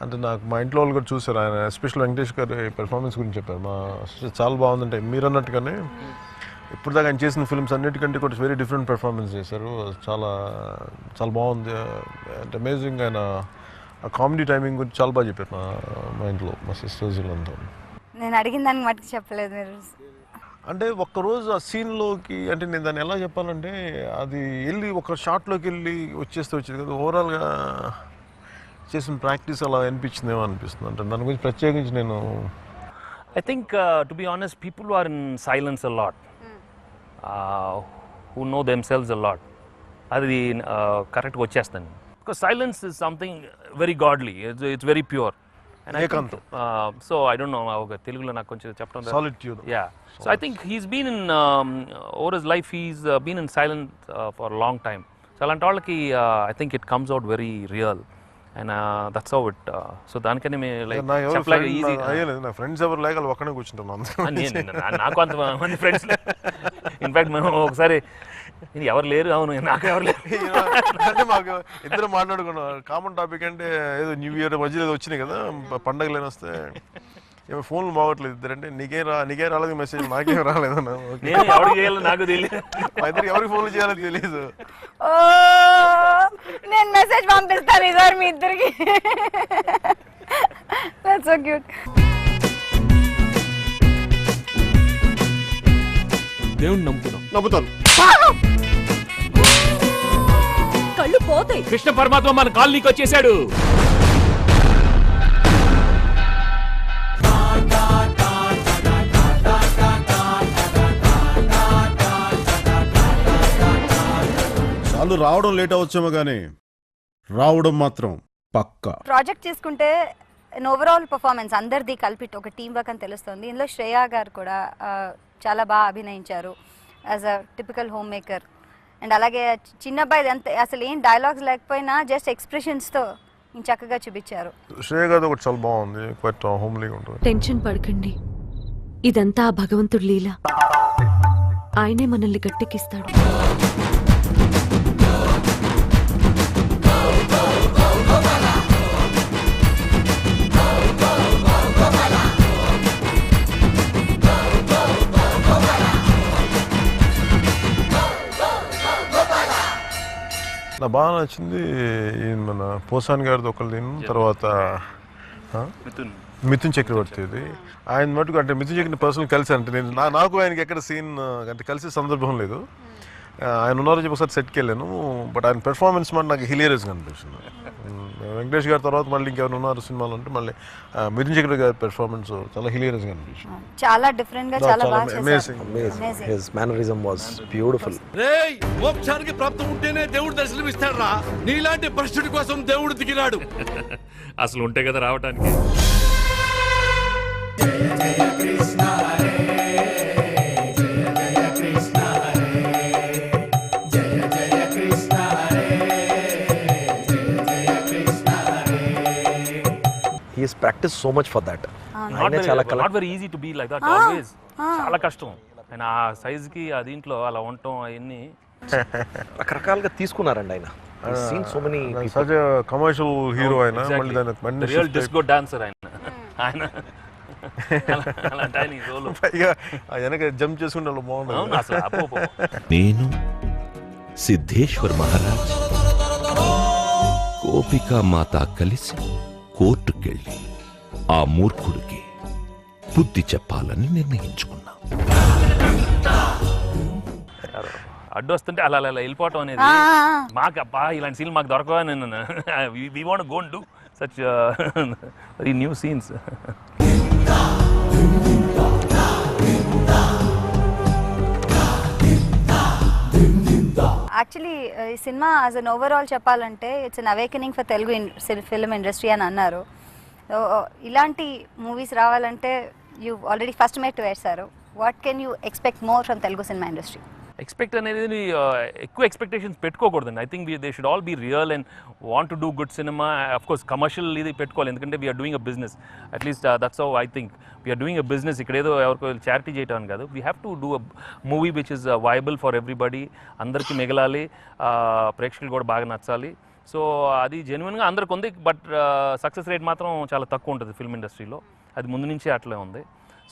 [SPEAKER 3] అంటే నాకు మా ఇంట్లో వాళ్ళు కూడా చూసారు, ఆయన ఎస్పెషల్ వెంకటేష్ గారి పెర్ఫార్మెన్స్ గురించి చెప్పారు. మా చాలా బాగుందంటే మీరు అన్నట్టుగానే ఇప్పుడు దాకా ఆయన చేసిన ఫిల్మ్స్ అన్నిటికంటే కూడా వెరీ డిఫరెంట్ పెర్ఫార్మెన్స్ చేశారు. చాలా చాలా బాగుంది, అంటే అమేజింగ్. ఆయన ఆ కామెడీ టైమింగ్ గురించి చాలా బాగా చెప్పారు మా ఇంట్లో మా సిస్టర్స్ వీళ్ళంతా.
[SPEAKER 1] నేను అడిగిన దానికి మటుకు చెప్పలేదు మీరు.
[SPEAKER 3] అంటే ఒక్కరోజు ఆ సీన్లోకి, అంటే నేను దాన్ని ఎలా చెప్పాలంటే అది వెళ్ళి ఒక షాట్లోకి వెళ్ళి వచ్చేది కదా, ఓవరాల్గా చేసిన ప్రాక్టీస్ అలా అనిపించిందేమో అనిపిస్తుంది. అంటే దాని గురించి ప్రత్యేకించి నేను
[SPEAKER 2] I think to be honest, people are in silence a lot. who know themselves a lot. అది కరెక్ట్గా వచ్చేస్తాను. Because silence is something very godly, it's very pure.
[SPEAKER 3] ఏకాంతం.
[SPEAKER 2] సో ఐ డోంట్ నో ఒక తెలుగులో నాకు కొంచెం చెప్పడం.
[SPEAKER 3] Solitude.
[SPEAKER 2] Yeah. So I think he's been in over his life he's been in silent for a long time. So అలాంటి వాళ్ళకి I think it comes out very real. And that's how it so దానికనే may like చెప్పలేక easy.
[SPEAKER 3] నా friends ఎవరు లేక వాళ్ళు ఒక్కనే కూర్చుంటాను.
[SPEAKER 2] నాకు అంతమంది ఫ్రెండ్స్. ఇన్ఫాక్ట్ మేము ఒకసారి ఎవరు లేరు, అవును నాకు ఎవరు లేరు
[SPEAKER 3] అంటే మాకు ఇద్దరు మాట్లాడుకున్నాం. కామన్ టాపిక్ అంటే ఏదో న్యూ ఇయర్ మధ్యలో ఏదో వచ్చినాయి కదా పండగలు అని వస్తే, ఏమో ఫోన్లు బాగోట్లేదు ఇద్దరంటే నీకేం రాలేదు మెసేజ్, నాకేం రాలేదన్నా.
[SPEAKER 2] నేను ఎవరికి చేయాలో నాకు తెలియదు,
[SPEAKER 3] మా ఇద్దరు ఎవరికి ఫోన్లు చేయాలో తెలియదు.
[SPEAKER 1] నేను మెసేజ్ పంపిస్తాను సార్ మీ ఇద్దరికి. That's so cute.
[SPEAKER 4] దేవుణ్ణి నమ్ముతున్నాం.
[SPEAKER 3] నమ్ముతాను.
[SPEAKER 7] కళ్ళు పోతాయి.
[SPEAKER 4] కృష్ణ పరమాత్మ మన కాలనీకి వచ్చేసాడు.
[SPEAKER 6] వాళ్ళు రావడం లేట్ అవచ్చేమో కానీ రావడం మాత్రం పక్కా.
[SPEAKER 1] ప్రాజెక్ట్ తీసుకుంటే ఓవరాల్ పర్ఫార్మెన్స్ అందరిది కలిపి ఒక టీం వర్క్ అని తెలుస్తుంది. ఇందులో శ్రేయా గారు కూడా చాలా బాగా అభినయించారు as a typical homemaker. And అలాగే చిన్న అబ్బాయి అంత అసలు ఏం డైలాగ్స్ లేకపోయినా జస్ట్ ఎక్స్ప్రెషన్స్తో చక్కగా చూపించారు.
[SPEAKER 3] శ్రేయ గారు ఒకటి చాలా బాగుంది, క్వైట్ హోమ్లీగా ఉంటుంది.
[SPEAKER 7] టెన్షన్ పడకండి, ఇదంతా ఆ భగవంతుడి లీల. ఆయనే మనల్ని గట్టెక్కిస్తాడు.
[SPEAKER 3] నాకు బాగా నచ్చింది మన పోసాన్ గారిది ఒకళ్ళు, తర్వాత మిథున్ చక్రవర్తిది. ఆయన మటుకు అంటే మిథున్ చక్రవర్తి పర్సనల్ కలిసి అంటే నేను నాకు ఆయనకి ఎక్కడ సీన్ అంటే కలిసే సందర్భం లేదు. ఆయన ఉన్నారో చెప్పి ఒకసారి సెట్కి వెళ్ళాను, బట్ ఆయన పెర్ఫార్మెన్స్ మాట నాకు హిలేరియస్గా అనిపిస్తుంది. వెంకటేష్ గారి తర్వాత మళ్ళీ ఇంకెవరు ఉన్నారు సినిమాలో అంటే మళ్ళీ మిథున్ చక్రవర్తి గారి పెర్ఫార్మెన్స్ చాలా హిలేరియస్గా అనిపిస్తుంది.
[SPEAKER 1] చాలా డిఫరెంట్ గా చాలా బాగా
[SPEAKER 3] amazing.
[SPEAKER 8] His mannerism was beautiful.
[SPEAKER 9] రేయ్, మోక్షానికి ప్రాప్తం ఉంటేనే దేవుడు దర్శనమిస్తాడు రా. నీలాంటి భ్రష్టుడి కోసం దేవుడు దిగినాడు.
[SPEAKER 4] అసలు ఉంటే కదా రావటానికి.
[SPEAKER 8] He has practiced so much for that.
[SPEAKER 2] Not very easy to be like that always. చాలా కష్టం. ఆయన ఆ సైజ్కి ఆ దీంట్లో అలా ఉండటం అవన్నీ
[SPEAKER 8] రకరకాలుగా తీసుకున్నారండి ఆయన. I've seen so many people.
[SPEAKER 3] Such a commercial hero ఆయన. మళ్ళీ దాని
[SPEAKER 2] రియల్ డిస్కో డాన్సర్ ఆయన అలాంటి ఆయన రోల్.
[SPEAKER 3] పైగా వెనక జంప్ చేసుకుంటే బాగుంటుంది
[SPEAKER 2] అసలు అప్పు.
[SPEAKER 9] నేను సిద్ధేశ్వర్ మహారాజ్ గోపికా మాత కలిసి కోర్టుకెళ్ళి ఆ మూర్ఖుడికి బుద్ధి చెప్పాలని నిర్ణయించుకున్నా.
[SPEAKER 2] అడ్డు వస్తుంటే అలా అలా వెళ్ళిపోవటం అనేది మాకు అబ్బా ఇలాంటి సీన్ మాకు దొరకవా. నేను we want go and do such very new scenes.
[SPEAKER 1] Actually ఈ సినిమా యాజ్ అన్ ఓవరాల్ చెప్పాలంటే it's an awakening for Telugu film industry అని అన్నారు. ఇలాంటి మూవీస్ రావాలంటే యూ ఆల్రెడీ ఫస్ట్ మేట్ వేశారు. What can you expect more from Telugu cinema industry?
[SPEAKER 2] Expect అనేది ఎక్కువ expectations పెట్టుకోకూడదండి. I think they should all be real and want to do good cinema. Of course commercial ఇది పెట్టుకోవాలి, ఎందుకంటే we are doing a business. At least that's how I think we're doing a business. ఇక్కడ ఏదో ఎవరికో charity చేయటం కాదు. We have to do a movie which is viable for everybody. అందరికీ మిగలాలి, ప్రేక్షకులు కూడా బాగా నచ్చాలి. సో అది జెన్యున్గా అందరికి ఉంది, బట్ సక్సెస్ రేట్ మాత్రం చాలా తక్కువ ఉంటుంది ఫిల్మ్ ఇండస్ట్రీలో. అది ముందు నుంచే అట్లే ఉంది.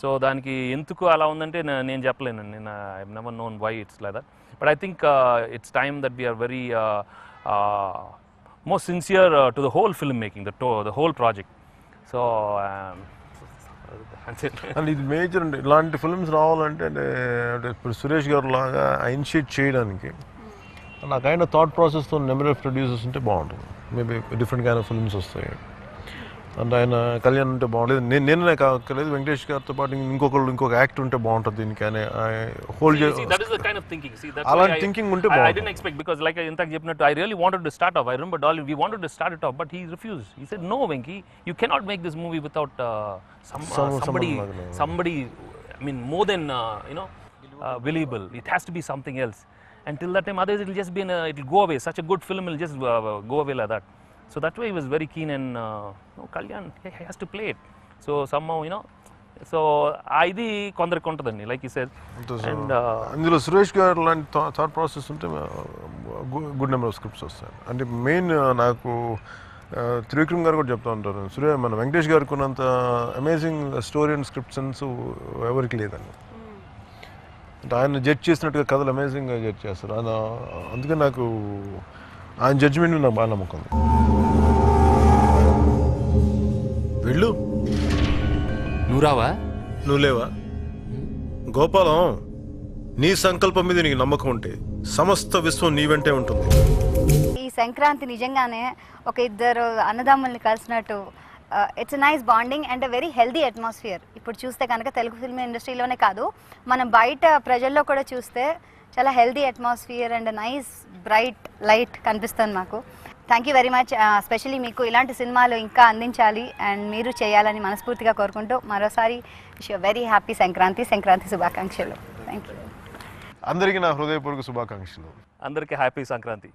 [SPEAKER 2] సో దానికి ఎందుకు అలా ఉందంటే నేను చెప్పలేను. నేను I have never known why it's like that. But I think it's time that we are very more sincere to the whole film making, the whole project. So
[SPEAKER 3] and ఇది మేజర్ అండి. ఇలాంటి ఫిల్మ్స్ రావాలంటే ఇప్పుడు సురేష్ గారు లాగా ఇనిషియేట్ చేయడానికి నా kind of thought ప్రాసెస్తో నెంబర్ ఆఫ్ ప్రొడ్యూసర్స్ ఉంటే బాగుంటుంది. Maybe different kind of films వస్తాయి. అంటే ఆయన కళ్యాణ్ ఉంటే బాగుండేది. నేనే కాలేదు, వెంకటేష్ గారితో పాటు ఇంకొక యాక్టర్ ఉంటే బాగుంటుంది దీనికి అని hold
[SPEAKER 2] that is the kind of thinking. See, that's
[SPEAKER 3] అలాంటి
[SPEAKER 2] why
[SPEAKER 3] థింకింగ్ ఉంటే
[SPEAKER 2] I
[SPEAKER 3] బాగుంటుంది.
[SPEAKER 2] didn't expect, because like in fact చెప్పినట్టు I really wanted to start off. I remember Dolly, we wanted to start it off, but he refused. He said, no Venki, you cannot make this movie without somebody, I mean more than believable. It has to be something else. Until that time, otherwise it will just be it will go away. Such a good film will just go away like that. So that way he was very keen, and no, Kalyan, he has to play it. So somehow, so ఇది కొందరికి ఉంటుందండి, like you said. And
[SPEAKER 3] ఇందులో సురేష్ గారు లాంటి thought process ఉంటే good number of scripts వస్తాయి. అంటే main నాకు త్రివిక్రమ్ గారు కూడా చెప్తూ ఉంటారు, మన వెంకటేష్ గారికి ఉన్నంత amazing story and script sense ఎవరికి లేదండి. అంటే ఆయన జడ్జ్ చేసినట్టుగా కథలు అమేజింగ్గా జడ్జ్ చేస్తారు ఆయన. అందుకే నాకు ఆయన జడ్జిమెంట్ నాకు బాగా నమ్మకం.
[SPEAKER 6] వెళ్ళు,
[SPEAKER 4] నువ్వు రావా?
[SPEAKER 6] నువ్వు లేవా? గోపాలం, నీ సంకల్పం మీద నీకు నమ్మకం ఉంటే సమస్త విశ్వం నీ వెంటే ఉంటుంది.
[SPEAKER 1] ఈ సంక్రాంతి నిజంగానే ఒక ఇద్దరు అన్నదమ్ముల్ని కలిసినట్టు. It's nice bonding and very healthy atmosphere. ఇప్పుడు చూస్తే కనుక తెలుగు ఫిల్మ్ ఇండస్ట్రీలోనే కాదు, మనం బయట ప్రజల్లో కూడా చూస్తే చాలా healthy atmosphere and nice bright light కనిపిస్తుంది మాకు. Thank you very much. Specially మీకు ఇలాంటి సినిమాలు ఇంకా అందించాలి అండ్ మీరు చేయాలని మనస్ఫూర్తిగా కోరుకుంటూ మరోసారి wish you very happy Sankranti శుభాకాంక్షలు. Thank you.
[SPEAKER 3] అందరికీ నా హృదయపూర్వక శుభాకాంక్షలు.
[SPEAKER 2] అందరికీ హ్యాపీ సంక్రాంతి.